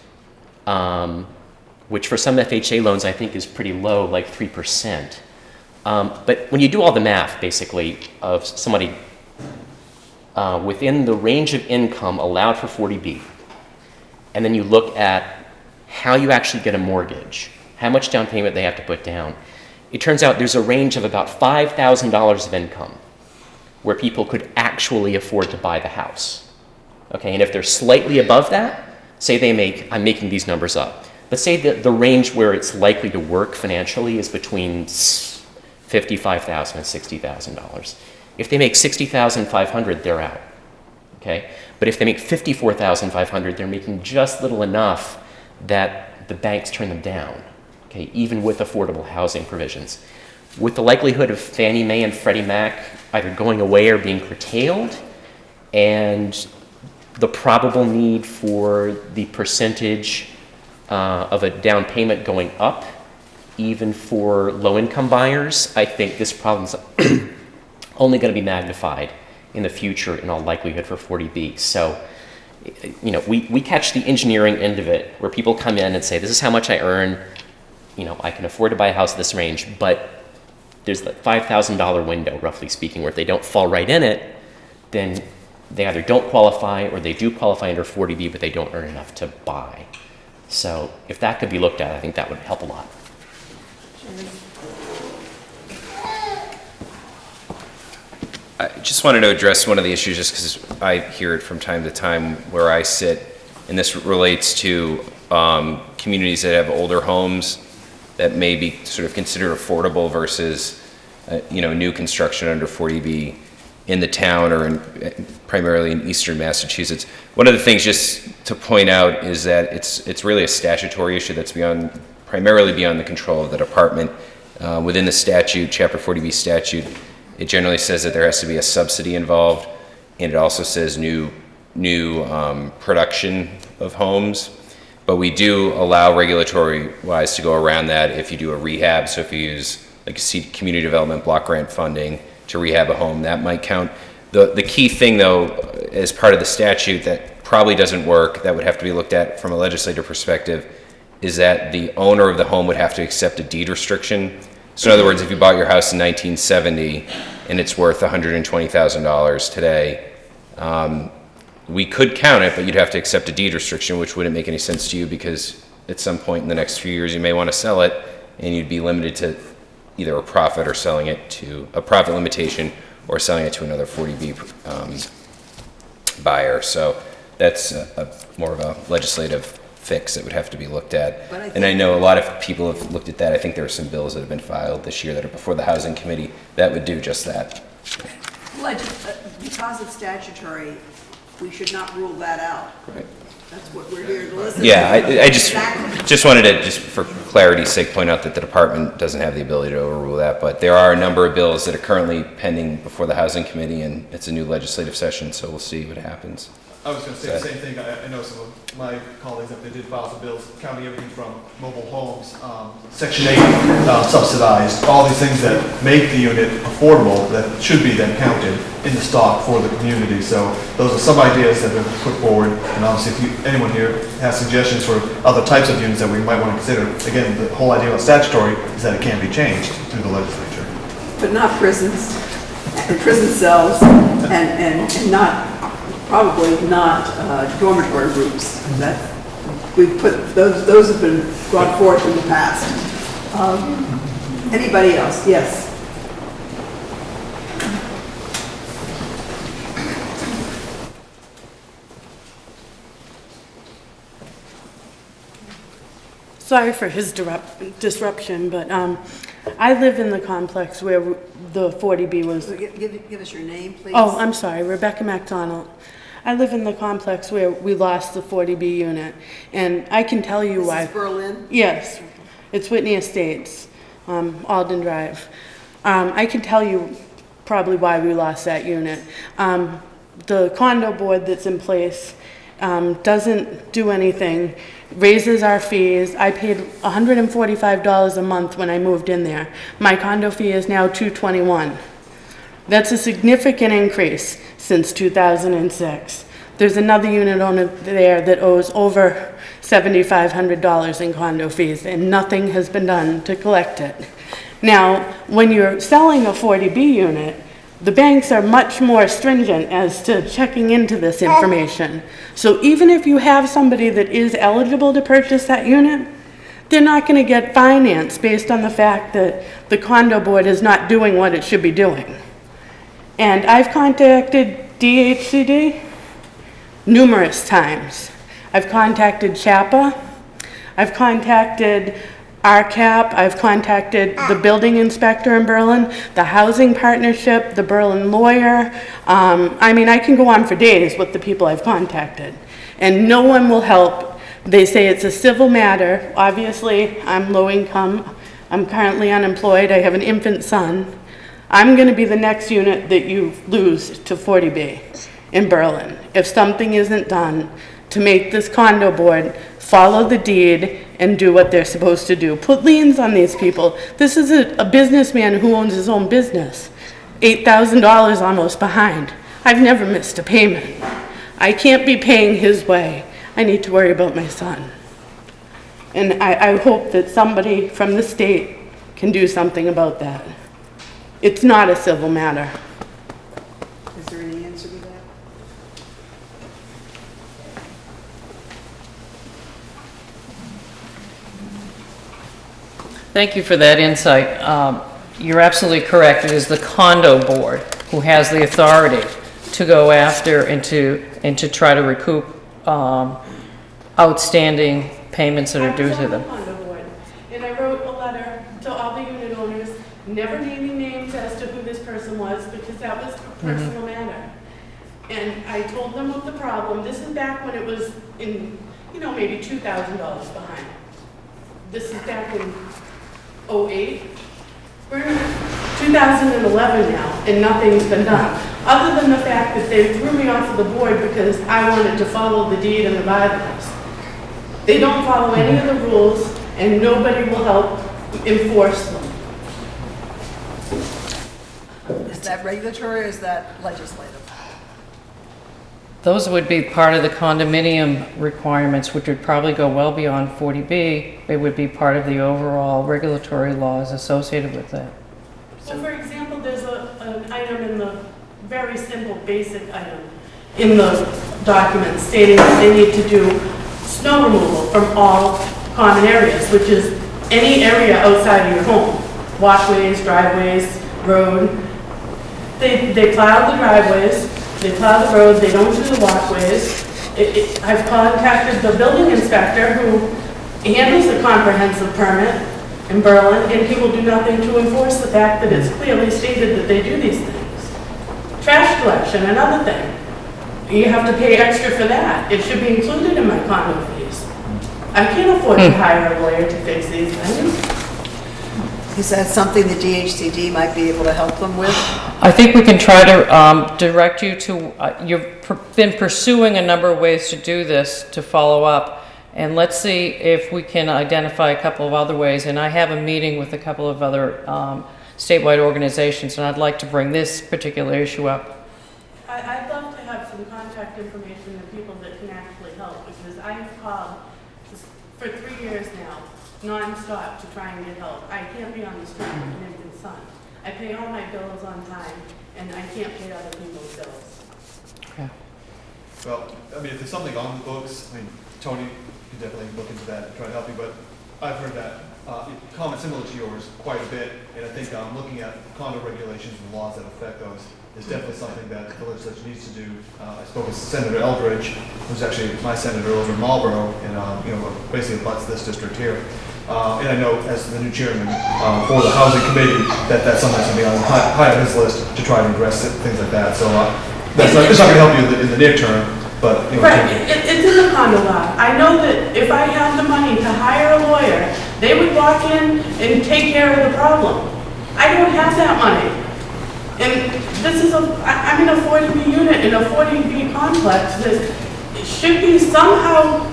which for some FHA loans I think is pretty low, like 3%. But when you do all the math, basically, of somebody within the range of income allowed for 40B, and then you look at how you actually get a mortgage, how much down payment they have to put down, it turns out there's a range of about $5,000 of income where people could actually afford to buy the house. Okay, and if they're slightly above that, say they make, I'm making these numbers up, but say that the range where it's likely to work financially is between $55,000 and $60,000. If they make $60,500, they're out. Okay, but if they make $54,500, they're making just little enough that the banks turn them down. Okay, even with affordable housing provisions. With the likelihood of Fannie Mae and Freddie Mac either going away or being curtailed, and the probable need for the percentage of a down payment going up, even for low-income buyers, I think this problem's only going to be magnified in the future in all likelihood for 40B. So, we catch the engineering end of it, where people come in and say, this is how much I earn, I can afford to buy a house at this range, but there's the $5,000 window, roughly speaking, where if they don't fall right in it, then they either don't qualify or they do qualify under 40B, but they don't earn enough to buy. So if that could be looked at, I think that would help a lot. I just wanted to address one of the issues just because I hear it from time to time where I sit, and this relates to communities that have older homes that may be sort of considered affordable versus, new construction under 40B in the town or primarily in eastern Massachusetts. One of the things just to point out is that it's really a statutory issue that's primarily beyond the control of the department. Within the statute, Chapter 40B statute, it generally says that there has to be a subsidy involved, and it also says new production of homes. But we do allow regulatory-wise to go around that if you do a rehab. So if you use like community development block grant funding to rehab a home, that might count. The key thing, though, as part of the statute that probably doesn't work, that would have to be looked at from a legislative perspective, is that the owner of the home would have to accept a deed restriction. So in other words, if you bought your house in 1970 and it's worth $120,000 today, we could count it, but you'd have to accept a deed restriction, which wouldn't make any sense to you because at some point in the next few years you may want to sell it and you'd be limited to either a profit or selling it to a profit limitation or selling it to another 40B buyer. So that's more of a legislative fix that would have to be looked at. And I know a lot of people have looked at that. I think there are some bills that have been filed this year that are before the Housing Committee that would do just that. Because it's statutory, we should not rule that out. Right. That's what we're here to listen to. Yeah, I just wanted to, just for clarity's sake, point out that the department doesn't have the ability to overrule that, but there are a number of bills that are currently pending before the Housing Committee, and it's a new legislative session, so we'll see what happens. I was going to say the same thing. I know some of my colleagues, if they did file some bills, counting everything from mobile homes, Section 8 subsidized, all these things that make the unit affordable that should be then counted in the stock for the community. So those are some ideas that have been put forward. And obviously, if anyone here has suggestions for other types of units that we might want to consider, again, the whole idea of statutory is that it can be changed through the legislature. But not prisons, and prison cells, and probably not dormitory groups. That we've put those have been brought forth in the past. Anybody else? Yes. Sorry for his disruption, but I live in the complex where the 40B was. Give us your name, please. Oh, I'm sorry, Rebecca McDonald. I live in the complex where we lost the 40B unit, and I can tell you why. This is Berlin? Yes, it's Whitney Estates, Alden Drive. I can tell you probably why we lost that unit. The condo board that's in place doesn't do anything, raises our fees. I paid $145 a month when I moved in there. My condo fee is now $221. That's a significant increase since 2006. There's another unit owner there that owes over $7,500 in condo fees, and nothing has been done to collect it. Now, when you're selling a 40B unit, the banks are much more stringent as to checking into this information. So even if you have somebody that is eligible to purchase that unit, they're not going to get financed based on the fact that the condo board is not doing what it should be doing. And I've contacted DHCD numerous times. I've contacted CHAPA. I've contacted RCAP. I've contacted the building inspector in Berlin, the housing partnership, the Berlin lawyer. I mean, I can go on for days with the people I've contacted, and no one will help. They say it's a civil matter. Obviously, I'm low income. I'm currently unemployed. I have an infant son. I'm going to be the next unit that you lose to 40B in Berlin if something isn't done to make this condo board follow the deed and do what they're supposed to do. Put liens on these people. This is a businessman who owns his own business. $8,000 almost behind. I've never missed a payment. I can't be paying his way. I need to worry about my son. And I hope that somebody from the state can do something about that. It's not a civil matter. Is there any answer to that? Thank you for that insight. You're absolutely correct. It is the condo board who has the authority to go after and to try to recoup outstanding payments that are due to them. I was on the condo board, and I wrote a letter to all the unit owners, never naming names as to who this person was, because that was a personal matter. And I told them of the problem. This is back when it was in, maybe $2,000 behind. This is back in '08. We're in 2011 now, and nothing's been done, other than the fact that they threw me off of the board because I wanted to follow the deed and the bylaws. They don't follow any of the rules, and nobody will help enforce them. Is that regulatory or is that legislative? Those would be part of the condominium requirements, which would probably go well beyond 40B. They would be part of the overall regulatory laws associated with that. So for example, there's an item in the very simple, basic item in the document stating that they need to do snow removal from all common areas, which is any area outside of your home. Walkways, driveways, road. They plow the driveways, they plow the road, they don't do the walkways. I've contacted the building inspector who handles the comprehensive permit in Berlin, and he will do nothing to enforce the fact that it's clearly stated that they do these things. Trash collection, another thing. You have to pay extra for that. It should be included in my condo fees. I can't afford to hire a lawyer to fix these things. Is that something the DHCD might be able to help them with? I think we can try to direct you to, you've been pursuing a number of ways to do this, to follow up, and let's see if we can identify a couple of other ways. And I have a meeting with a couple of other statewide organizations, and I'd like to bring this particular issue up. I'd love to have some contact information of people that can actually help, because I have called for 3 years now, non-stop, to try and get help. I can't be on the street with an infant son. I pay all my bills on time, and I can't pay other people's bills. Okay. Well, I mean, if there's something on the books, I mean, Tony can definitely look into that and try to help you, but I've heard that comment similar to yours quite a bit, and I think looking at condo regulations and laws that affect those is definitely something that the legislature needs to do. I spoke with Senator Eldridge, who's actually my senator over in Marlboro, and basically abuts this district here. And I know as the new chairman for the housing committee that's something that's going to be on high on his list to try to address things like that. So it's not going to help you in the near term, but Right, it's in the condo law. I know that if I had the money to hire a lawyer, they would walk in and take care of the problem. I don't have that money. And this is I'm in a 40B unit in a 40B complex that should be somehow,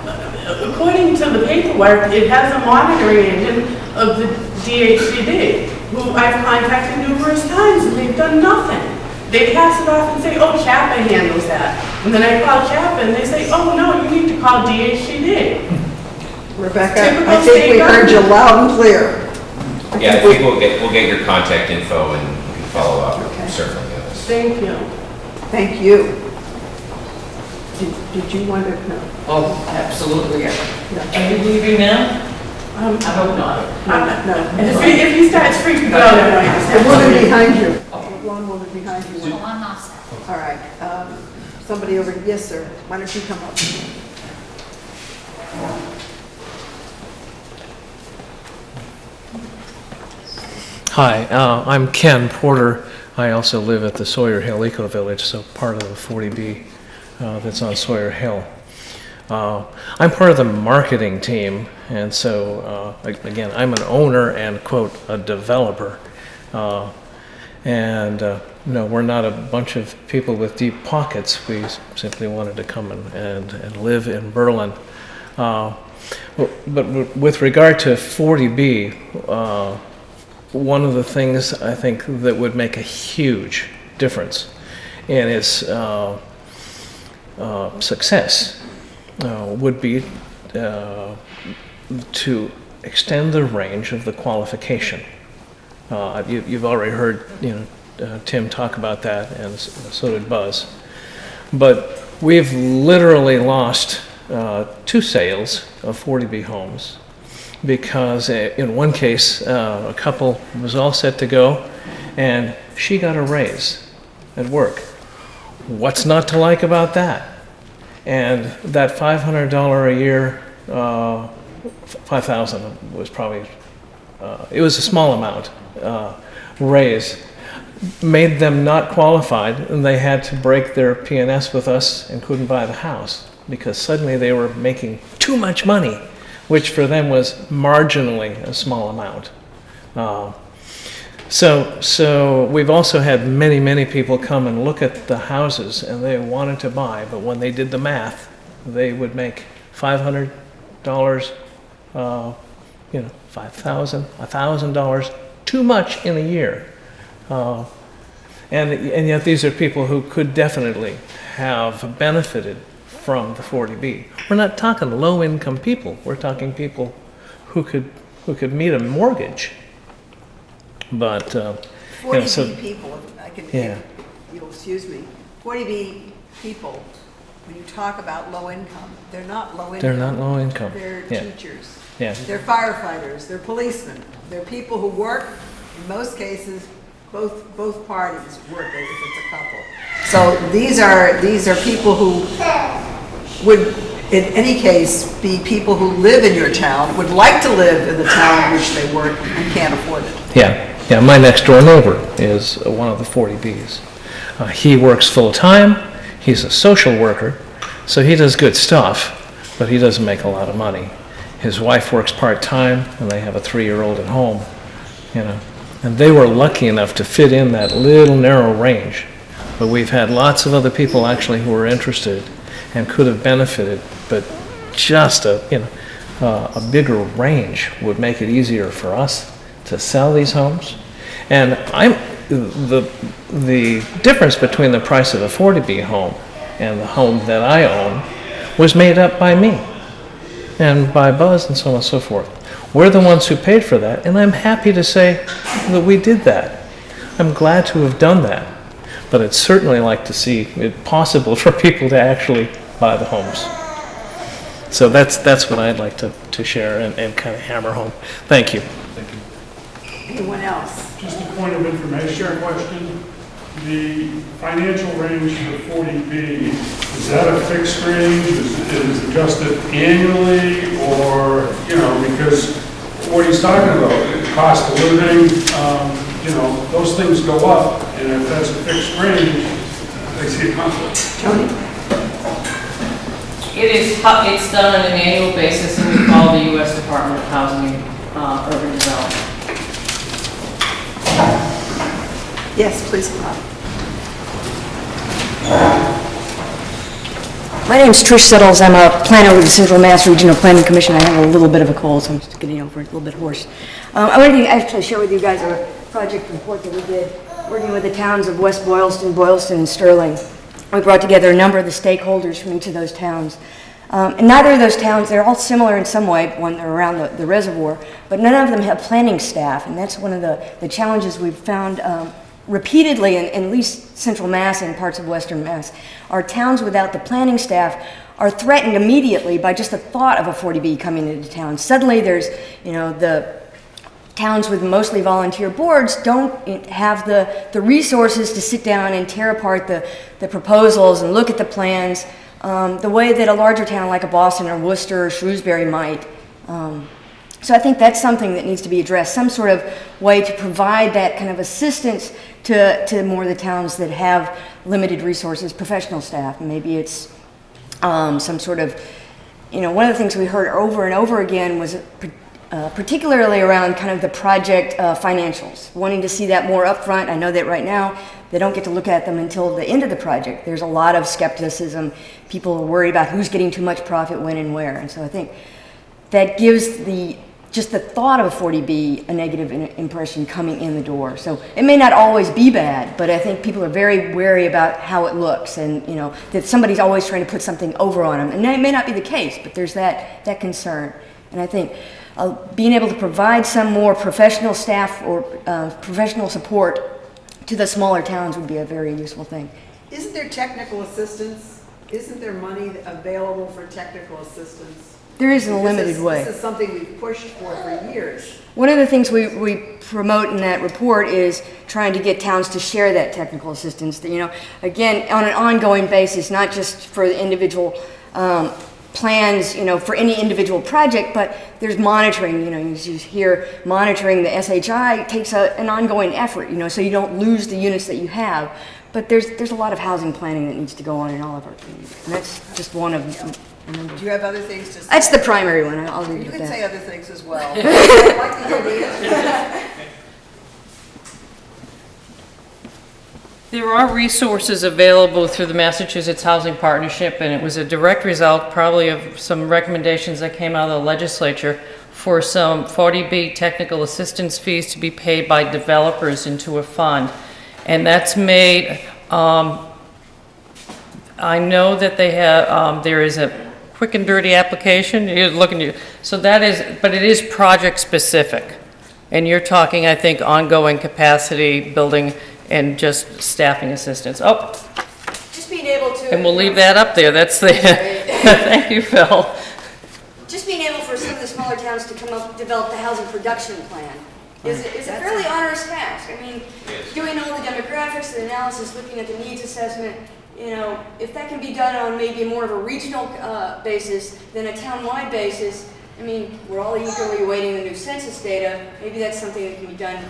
according to the paperwork, it has a monitoring agent of the DHCD, who I've contacted numerous times, and they've done nothing. They pass it off and say, oh, CHAPA handles that. And then I call CHAPA and they say, oh, no, you need to call DHCD. Rebecca, Typical I think state we heard you government. loud and clear. Yeah, I think we'll get your contact info and you can follow up, Okay. certainly, yes. Thank you. Thank you. Did you want to know? Oh, absolutely. Yeah. Are you leaving now? I hope not. No. If he starts freaking out, I might. The woman behind you. The blonde woman behind you. Oh, I'm not set. All right. Somebody over, yes, sir. Why don't you come up? Hi, I'm Ken Porter. I also live at the Sawyer Hill Eco Village, so part of the 40B that's on Sawyer Hill. I'm part of the marketing team, and so, again, I'm an owner and, quote, a developer. No, we're not a bunch of people with deep pockets. We simply wanted to come and live in Berlin. But with regard to 40B, one of the things I think that would make a huge difference in its success would be to extend the range of the qualification. You've already heard, Tim talk about that, and so did Buzz. But we've literally lost 2 sales of 40B homes because in one case, a couple was all set to go, and she got a raise at work. What's not to like about that? And that $500 a year, 5,000 was probably, it was a small amount, raise, made them not qualified, and they had to break their P&S with us and couldn't buy the house because suddenly they were making too much money, which for them was marginally a small amount. So we've also had many people come and look at the houses and they wanted to buy, but when they did the math, they would make $500, $5,000, $1,000 too much in a year. And yet these are people who could definitely have benefited from the 40B. We're not talking low-income people. We're talking people who could meet a mortgage. But 40B people, if I can, yeah. if you'll excuse me, 40B people, when you talk about low income, they're not low income. They're not low income. They're Yeah. teachers. Yeah. They're firefighters. They're policemen. They're people who work. In most cases, both parties work if it's a couple. So these are people who would, in any case, be people who live in your town, would like to live in the town in which they work and can't afford it. Yeah, my next door neighbor is one of the 40Bs. He works full time, he's a social worker, so he does good stuff, but he doesn't make a lot of money. His wife works part time, and they have a 3-year-old at home, and they were lucky enough to fit in that little narrow range. But we've had lots of other people actually who were interested and could have benefited, but just a bigger range would make it easier for us to sell these homes. And the difference between the price of a 40B home and the home that I own was made up by me and by Buzz and so on and so forth. We're the ones who paid for that, and I'm happy to say that we did that. I'm glad to have done that, but I'd certainly like to see it possible for people to actually buy the homes. So that's what I'd like to share and kind of hammer home. Thank you. Anyone else? Just a point of information question. The financial range for 40B, is that a fixed range? Is it adjusted annually? Or, because what he's talking about, cost of living, those things go up. And if that's a fixed range, I see a conflict. Tony? It's done on an annual basis, and we follow the U.S. Department of Housing and Urban Development. Yes, please come up. My name is Trish Settles. I'm a planner with the Central Mass Regional Planning Commission. I have a little bit of a cold, so I'm just getting over it, a little bit hoarse. I wanted to actually share with you guys a project report that we did working with the towns of West Boylston, and Sterling. We brought together a number of the stakeholders from each of those towns. And neither of those towns, they're all similar in some way when they're around the reservoir, but none of them have planning staff, and that's one of the challenges we've found repeatedly in at least Central Mass and parts of Western Mass. Our towns without the planning staff are threatened immediately by just the thought of a 40B coming into town. Suddenly there's, the towns with mostly volunteer boards don't have the resources to sit down and tear apart the proposals and look at the plans the way that a larger town like a Boston or Worcester or Shrewsbury might. So I think that's something that needs to be addressed, some sort of way to provide that kind of assistance to more of the towns that have limited resources, professional staff. Maybe it's some sort of, one of the things we heard over and over again was particularly around kind of the project financials, wanting to see that more upfront. I know that right now they don't get to look at them until the end of the project. There's a lot of skepticism. People are worried about who's getting too much profit, when and where. And so I think that gives just the thought of a 40B a negative impression coming in the door. So it may not always be bad, but I think people are very wary about how it looks, and that somebody's always trying to put something over on them. And that may not be the case, but there's that concern. And I think being able to provide some more professional staff or professional support to the smaller towns would be a very useful thing. Isn't there technical assistance? Isn't there money available for technical assistance? There is in a limited way. This is something we've pushed for years. One of the things we promote in that report is trying to get towns to share that technical assistance. You know, again, on an ongoing basis, not just for the individual plans, you know, for any individual project, but there's monitoring. You know, you hear monitoring the SHI takes an ongoing effort. You know, so you don't lose the units that you have. But there's a lot of housing planning that needs to go on in all of our communities, and that's just one of them. Do you have other things to say? That's the primary one. I'll leave it You at can that. say other things as well. I'd like to hear the answer. There are resources available through the Massachusetts Housing Partnership, and it was a direct result probably of some recommendations that came out of the legislature for some 40B technical assistance fees to be paid by developers into a fund. And that's made, I know that they have, there is a quick and dirty application, you're looking, so that is, but it is project specific. And you're talking, I think, ongoing capacity building and just staffing assistance. Oh, Just being able to. and we'll leave that up there, that's the, thank you, Phil. Just being able for some of the smaller towns to come up, develop the housing production plan is a fairly onerous task. I mean, doing all the demographics, the analysis, looking at the needs assessment, you know, if that can be done on maybe more of a regional basis than a town-wide basis, I mean, we're all eagerly awaiting the new census data. Maybe that's something that can be done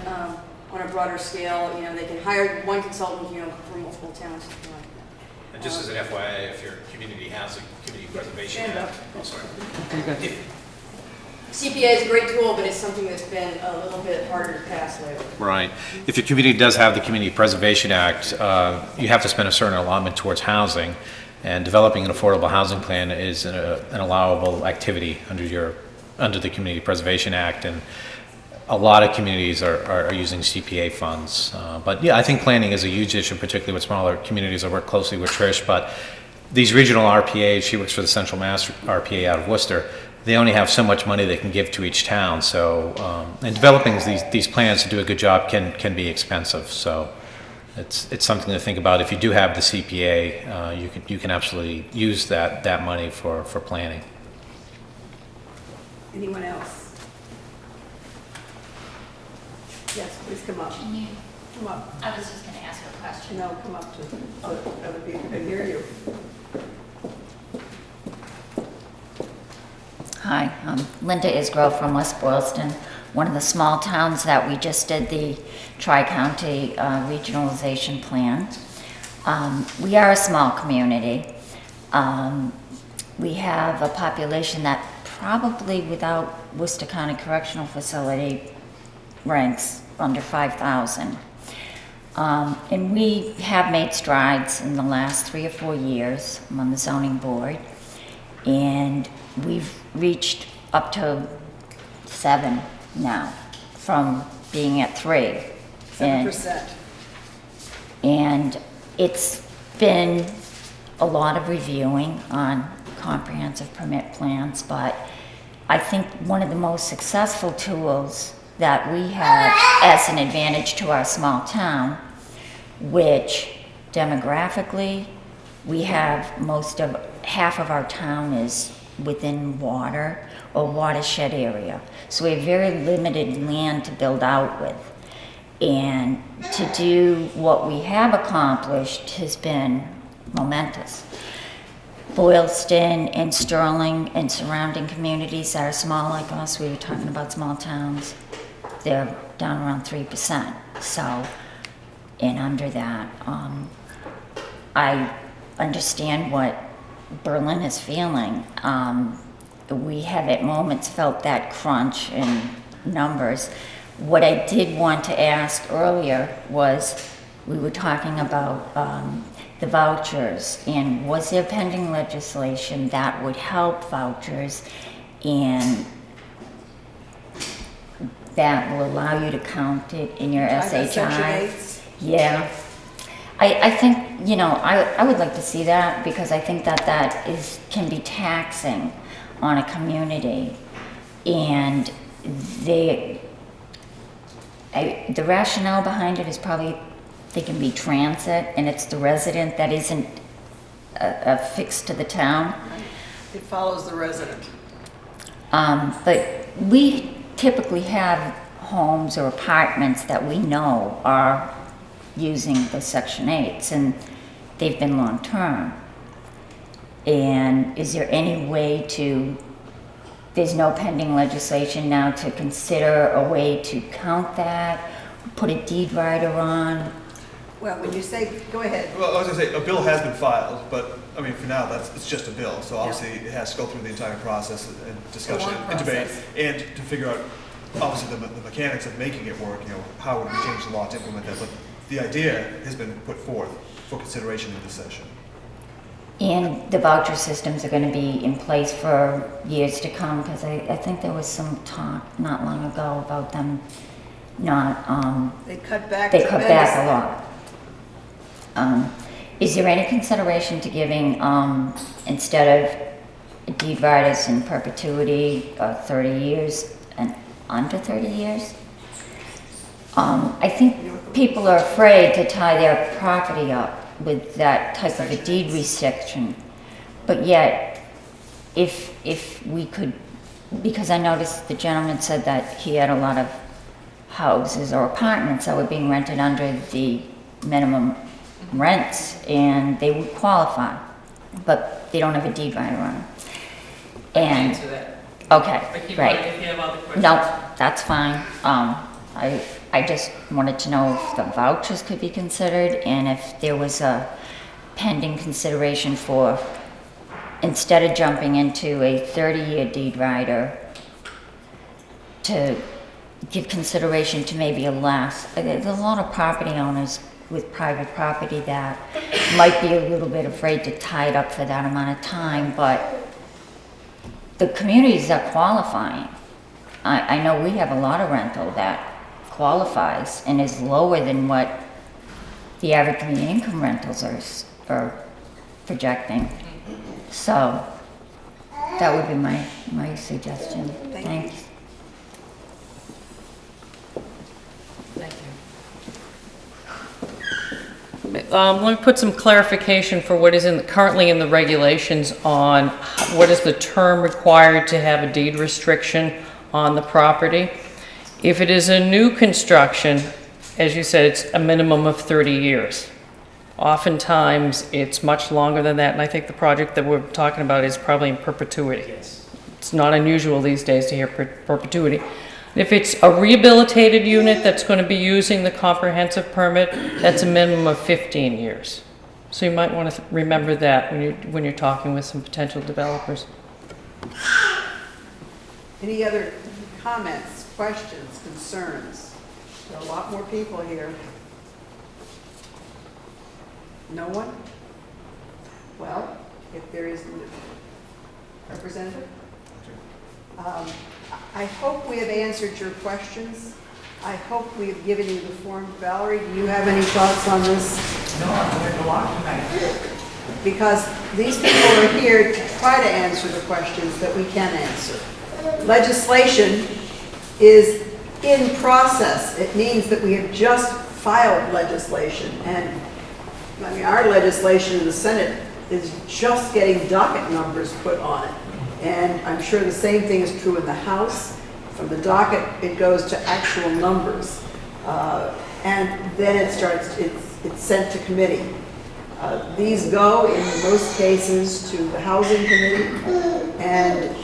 on a broader scale. You know, they can hire one consultant, you know, for multiple towns. Something like that. And just as an FYI, if your community housing, community preservation act, oh, sorry. CPA is a great tool, but it's something that's been a little bit harder to pass lately. Right. If your community does have the Community Preservation Act, you have to spend a certain allotment towards housing, and developing an affordable housing plan is an allowable activity under the Community Preservation Act, and a lot of communities are using CPA funds. But yeah, I think planning is a huge issue, particularly with smaller communities. I work closely with Trish, but these regional RPAs, she works for the Central Mass RPA out of Worcester, they only have so much money they can give to each town. So, and developing these plans to do a good job can be expensive. So, it's something to think about. If you do have the CPA, you can absolutely use that money for planning. Anyone else? Yes, please come up. Can you? Come up. I was just going to ask a question. No, come up so other people can hear you. Hi, I'm Linda Isgrove from West Boylston, one of the small towns that we just did the Tri-County regionalization plan. We are a small community. We have a population that probably without Worcester County Correctional Facility ranks under 5,000. And we have made strides in the last 3 or 4 years. I'm on the zoning board, and we've reached up to 7 now from being at 3. 7%. And it's been a lot of reviewing on comprehensive permit plans, but I think one of the most successful tools that we have as an advantage to our small town, which demographically we have half of our town is within water or watershed area. So we have very limited land to build out with. And to do what we have accomplished has been momentous. Boylston and Sterling and surrounding communities that are small like us, we were talking about small towns, they're down around 3%. So, and under that, I understand what Berlin is feeling. We have at moments felt that crunch in numbers. What I did want to ask earlier was, we were talking about the vouchers, and was there pending legislation that would help vouchers and that will allow you to count it in your SHI? Yeah. I think, you know, I would like to see that, because I think that can be taxing on a community. And the rationale behind it is probably they can be transit, and it's the resident that isn't affixed to the town. It follows the resident. But we typically have homes or apartments that we know are using the Section 8s, and they've been long-term. And is there any way to, there's no pending legislation now to consider a way to count that, put a deed rider on? Well, when you say, go ahead. Well, I was gonna say, a bill has been filed, but, I mean, for now, it's just a bill, so obviously it has to go through the entire process and discussion and debate, and to figure out, obviously, the mechanics of making it work, how would we change the law to implement that, but the idea has been put forth for consideration in this session. And the voucher systems are going to be in place for years to come, because I think there was some talk not long ago about them not, They cut back. they cut back a lot. Is there any consideration to giving, instead of deed riders in perpetuity, 30 years and under 30 years? I think people are afraid to tie their property up with that type of a deed restriction, but yet, if we could, because I noticed the gentleman said that he had a lot of houses or apartments that were being rented under the minimum rents, and they would qualify, but they don't have a deed rider on them. And, okay, right. If you have other questions. No, that's fine. I just wanted to know if the vouchers could be considered, and if there was a pending consideration for, instead of jumping into a 30-year deed rider, to give consideration to maybe a less. There's a lot of property owners with private property that might be a little bit afraid to tie it up for that amount of time, but the communities are qualifying. I know we have a lot of rental that qualifies and is lower than what the average median income rentals are projecting. So that would be my suggestion. Thanks. Thank you. Let me put some clarification for what is currently in the regulations on what is the term required to have a deed restriction on the property. If it is a new construction, as you said, it's a minimum of 30 years. Oftentimes, it's much longer than that, and I think the project that we're talking about is probably in perpetuity. Yes. It's not unusual these days to hear perpetuity. If it's a rehabilitated unit that's going to be using the comprehensive permit, that's a minimum of 15 years. So you might want to remember that when you're talking with some potential developers. Any other comments, questions, concerns? There are a lot more people here. No one? Well, if there is a representative? I hope we have answered your questions. I hope we have given you the form. Valerie, do you have any thoughts on this? No, I've learned a lot tonight. Because these people are here to try to answer the questions that we can answer. Legislation is in process. It means that we have just filed legislation, and I mean, our legislation in the Senate is just getting docket numbers put on it. And I'm sure the same thing is true in the House. From the docket, it goes to actual numbers. And then it's sent to committee. These go, in most cases, to the Housing Committee. And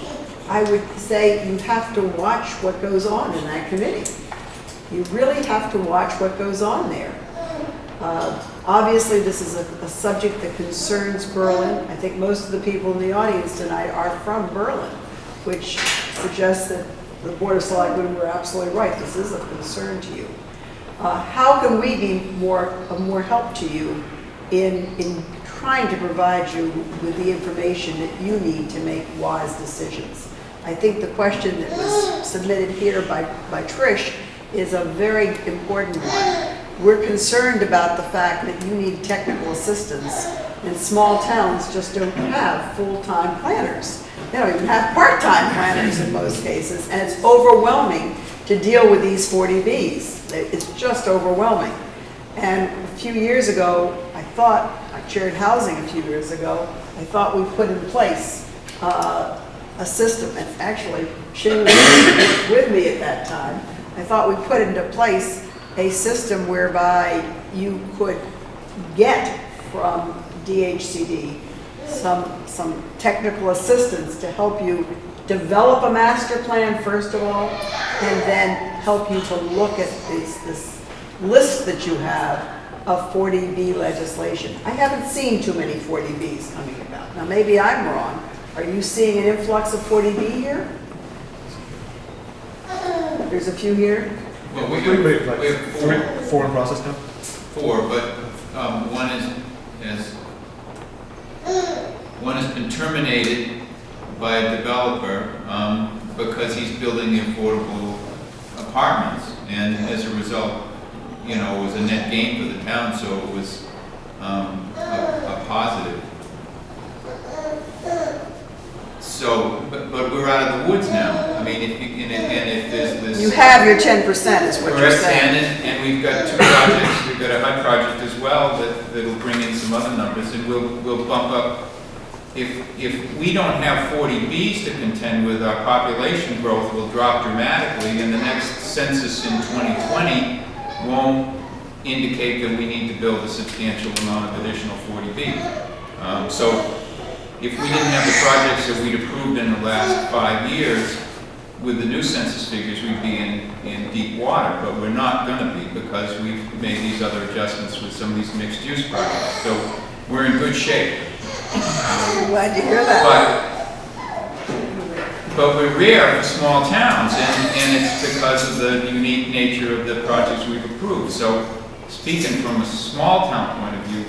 I would say you have to watch what goes on in that committee. You really have to watch what goes on there. Obviously, this is a subject that concerns Berlin. I think most of the people in the audience tonight are from Berlin, which suggests that the Board of Selectmen were absolutely right. This is a concern to you. How can we be of more help to you in trying to provide you with the information that you need to make wise decisions? I think the question that was submitted here by Trish is a very important one. We're concerned about the fact that you need technical assistance, and small towns just don't have full-time planners. they don't even have part-time planners in most cases, and it's overwhelming to deal with these 40Bs. It's just overwhelming. And a few years ago, I chaired housing a few years ago, I thought we put in place a system, and actually, Shin was with me at that time. I thought we put into place a system whereby you could get from DHCD some technical assistance to help you develop a master plan, first of all, and then help you to look at this list that you have of 40B legislation. I haven't seen too many 40Bs coming about. Now, maybe I'm wrong. Are you seeing an influx of 40B here? There's a few here? Well, we have four in process now? Four, but one has been terminated by a developer because he's building the affordable apartments, and as a result, you know, it was a net gain for the town, so it was a positive. So, but we're out of the woods now. I mean, if there's this... You have your 10% is what you're saying. And we've got two projects. We've got a HUD project as well that'll bring in some other numbers, and we'll bump up. If we don't have 40Bs to contend with, our population growth will drop dramatically, and the next census in 2020 won't indicate that we need to build a substantial amount of additional 40Bs. So if we didn't have the projects that we'd approved in the last 5 years, with the new census figures, we'd be in deep water, but we're not going to be, because we've made these other adjustments with some of these mixed-use projects. So we're in good shape. I'm glad to hear that. But we're rare for small towns, and it's because of the unique nature of the projects we've approved. So speaking from a small town point of view,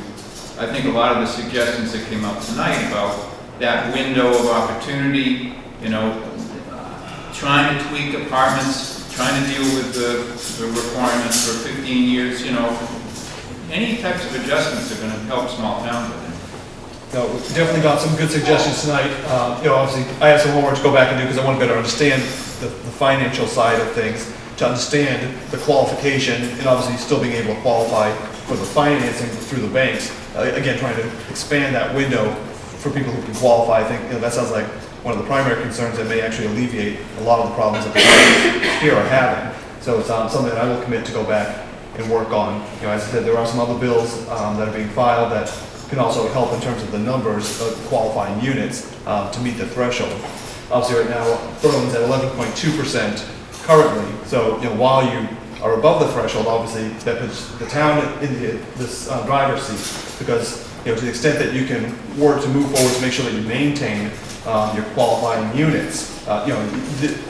I think a lot of the suggestions that came up tonight about that window of opportunity, you know, trying to tweak apartments, trying to deal with the requirements for 15 years, you know, any types of adjustments are going to help small towns, I think. No, we definitely got some good suggestions tonight. You know, obviously, I have some homework to go back and do because I want to better understand the financial side of things, to understand the qualification, and obviously still being able to qualify for the financing through the banks. Again, trying to expand that window for people who can qualify. I think, you know, that sounds like one of the primary concerns that may actually alleviate a lot of the problems that the clients here are having. So it's something that I will commit to go back and work on. You know, as I said, there are some other bills that are being filed that can also help in terms of the numbers of qualifying units to meet the threshold. Obviously, right now, Berlin's at 11.2% currently. So, you know, while you are above the threshold, obviously, that puts the town in this driver's seat, because, you know, to the extent that you can work to move forward to make sure that you maintain your qualifying units, you know,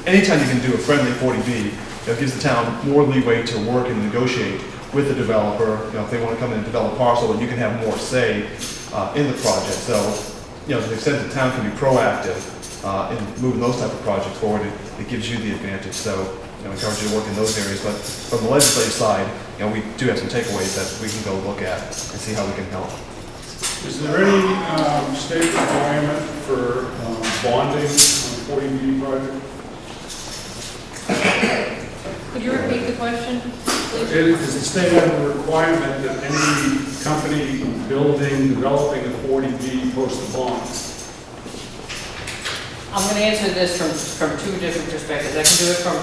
anytime you can do a friendly 40B, it gives the town more leeway to work and negotiate with the developer. You know, if they want to come in and develop parcel, and you can have more say in the project. So, you know, to the extent the town can be proactive in moving those type of projects forward, it gives you the advantage. So, you know, I encourage you to work in those areas. But from the legislative side, you know, we do have some takeaways that we can go look at and see how we can help. Is there any state requirement for bonding on 40B project? Could you repeat the question, please? Does the state have a requirement that any company building, developing a 40B post a bond? I'm going to answer this from two different perspectives. I can do it from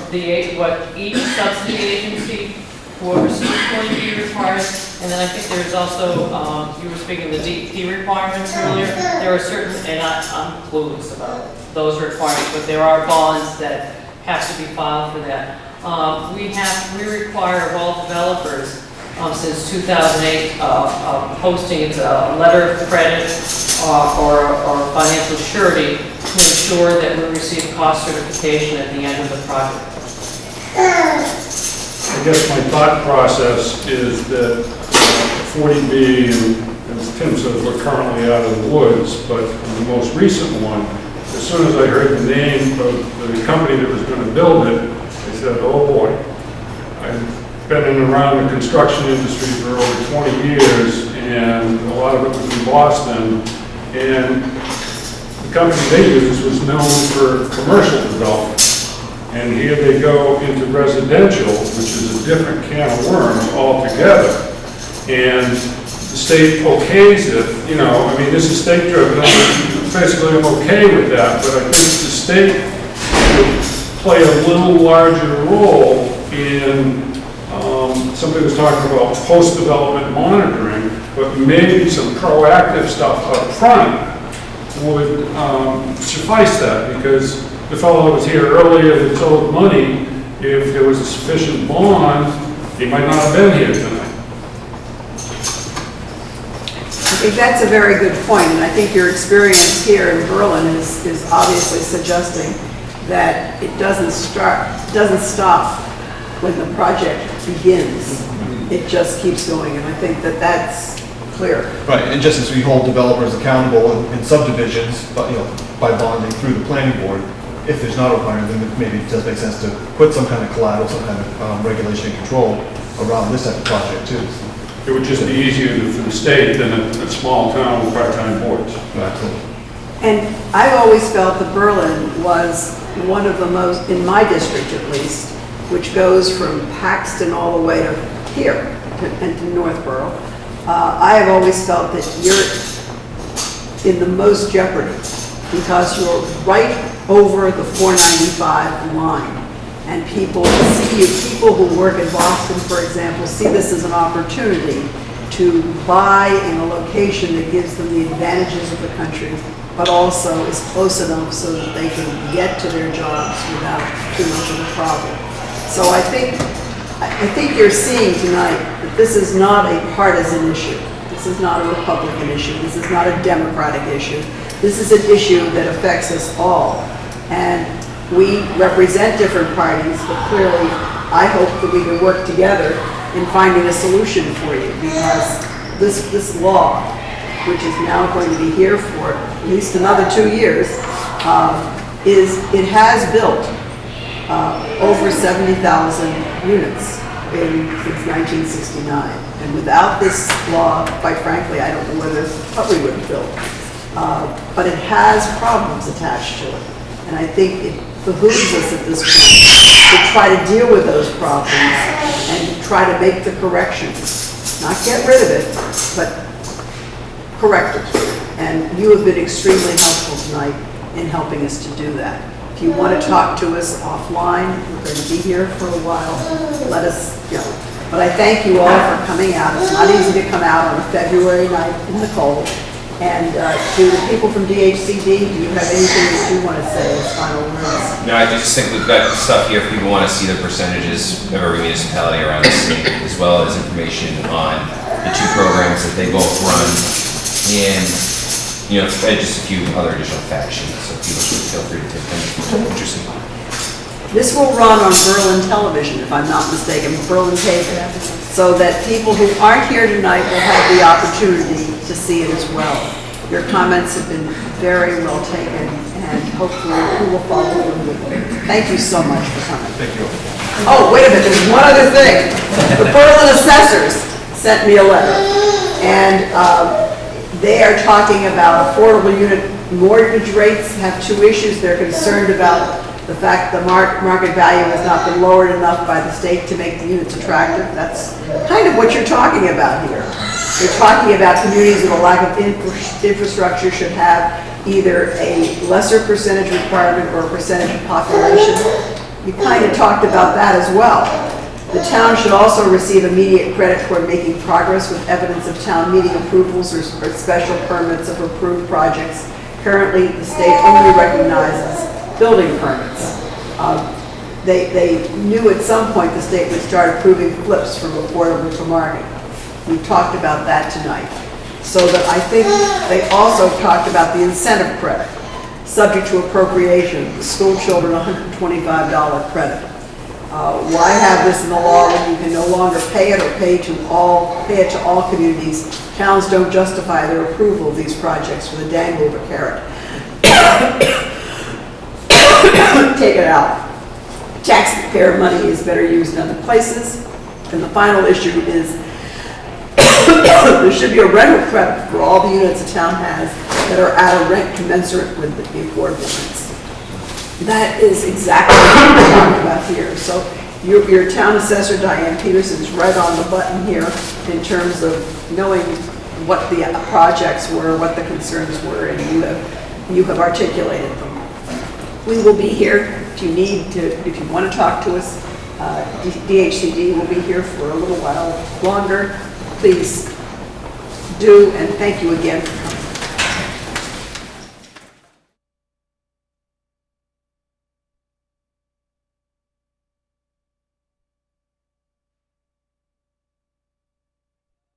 what each subsidy agency who receives 40B requires, and then I think there's also, you were speaking of the DEP requirements earlier. There are certain, and I'm clueless about those requirements, but there are bonds that have to be filed for that. We require of all developers since 2008 posting it's a letter of credit or financial surety to ensure that we receive cost certification at the end of the project. I guess my thought process is that 40B, and as Tim says, we're currently out of the woods, but the most recent one, as soon as I heard the name of the company that was going to build it, I said, oh boy. I've been in and around the construction industry for over 20 years, and a lot of it was in Boston, and the company they used was known for commercial development. And here they go into residential, which is a different can of worms altogether. And the state okays it, you know, I mean, this is state driven, basically I'm okay with that, but I think the state would play a little larger role in, somebody was talking about post-development monitoring, but maybe some proactive stuff up front would suffice that, because the fellow that was here earlier that told money, if there was a sufficient bond, he might not have been here tonight. I think that's a very good point, and I think your experience here in Berlin is obviously suggesting that it doesn't stop when the project begins. It just keeps going, and I think that that's clear. Right, and just as we hold developers accountable in subdivisions, but, you know, by bonding through the planning board, if there's not a requirement, then maybe it does make sense to put some kind of collateral, some kind of regulation and control around this type of project too. It would just be easier for the state than a small town with part-time boards. Absolutely. And I've always felt that Berlin was one of the most, in my district at least, which goes from Paxton all the way to here, and to Northborough. I have always felt that you're in the most jeopardy because you're right over the 495 line. And people see you, people who work in Boston, for example, see this as an opportunity to buy in a location that gives them the advantages of the country, but also is close enough so that they can get to their jobs without too much of a problem. So I think you're seeing tonight that this is not a partisan issue. This is not a Republican issue. This is not a Democratic issue. This is an issue that affects us all. And we represent different parties, but clearly I hope that we can work together in finding a solution for you, because this law, which is now going to be here for at least another 2 years, it has built over 70,000 units since 1969. And without this law, quite frankly, I don't know what we would have built. But it has problems attached to it. And I think it behooves us at this point to try to deal with those problems and to try to make the corrections. Not get rid of it, but correct it. And you have been extremely helpful tonight in helping us to do that. If you want to talk to us offline, we're going to be here for a while. Let us go. But I thank you all for coming out. It's not easy to come out on a February night in the cold. And to the people from DHCD, do you have anything that you want to say as final words? No, I just think we've got stuff here if people want to see the percentages of every municipality around the state, as well as information on the two programs that they both run, and just a few other additional fact sheets, so people should feel free to take them if they're interested. This will run on Berlin television, if I'm not mistaken, Berlin cable, so that people who aren't here tonight will have the opportunity to see it as well. Your comments have been very well taken, and hopefully we will follow them with it. Thank you so much for coming. Thank you. Oh, wait a minute, there's one other thing. The Berlin assessors sent me a letter, and they are talking about affordable unit mortgage rates have two issues. They're concerned about the fact the market value has not been lowered enough by the state to make the units attractive. That's kind of what you're talking about here. You're talking about communities with a lack of infrastructure should have either a lesser percentage requirement or a percentage of population. You kind of talked about that as well. The town should also receive immediate credit toward making progress with evidence of town meeting approvals or special permits of approved projects. Currently, the state only recognizes building permits. They knew at some point the state would start approving flips from affordable to market. We talked about that tonight. So that I think they also talked about the incentive credit, subject to appropriation, the school children $125 credit. Why have this in the law when you can no longer pay it or pay it to all communities? Towns don't justify their approval of these projects for the dangle of a carrot. Take it out. Taxpayer money is better used in other places. And the final issue is there should be a rental credit for all the units the town has that are at a rent commensurate with the affordable rents. That is exactly what we're talking about here. So your town assessor, Diane Peterson, is right on the button here in terms of knowing what the projects were, what the concerns were, and you have articulated them. We will be here if you want to talk to us. DHCD will be here for a little while longer. Please do, and thank you again for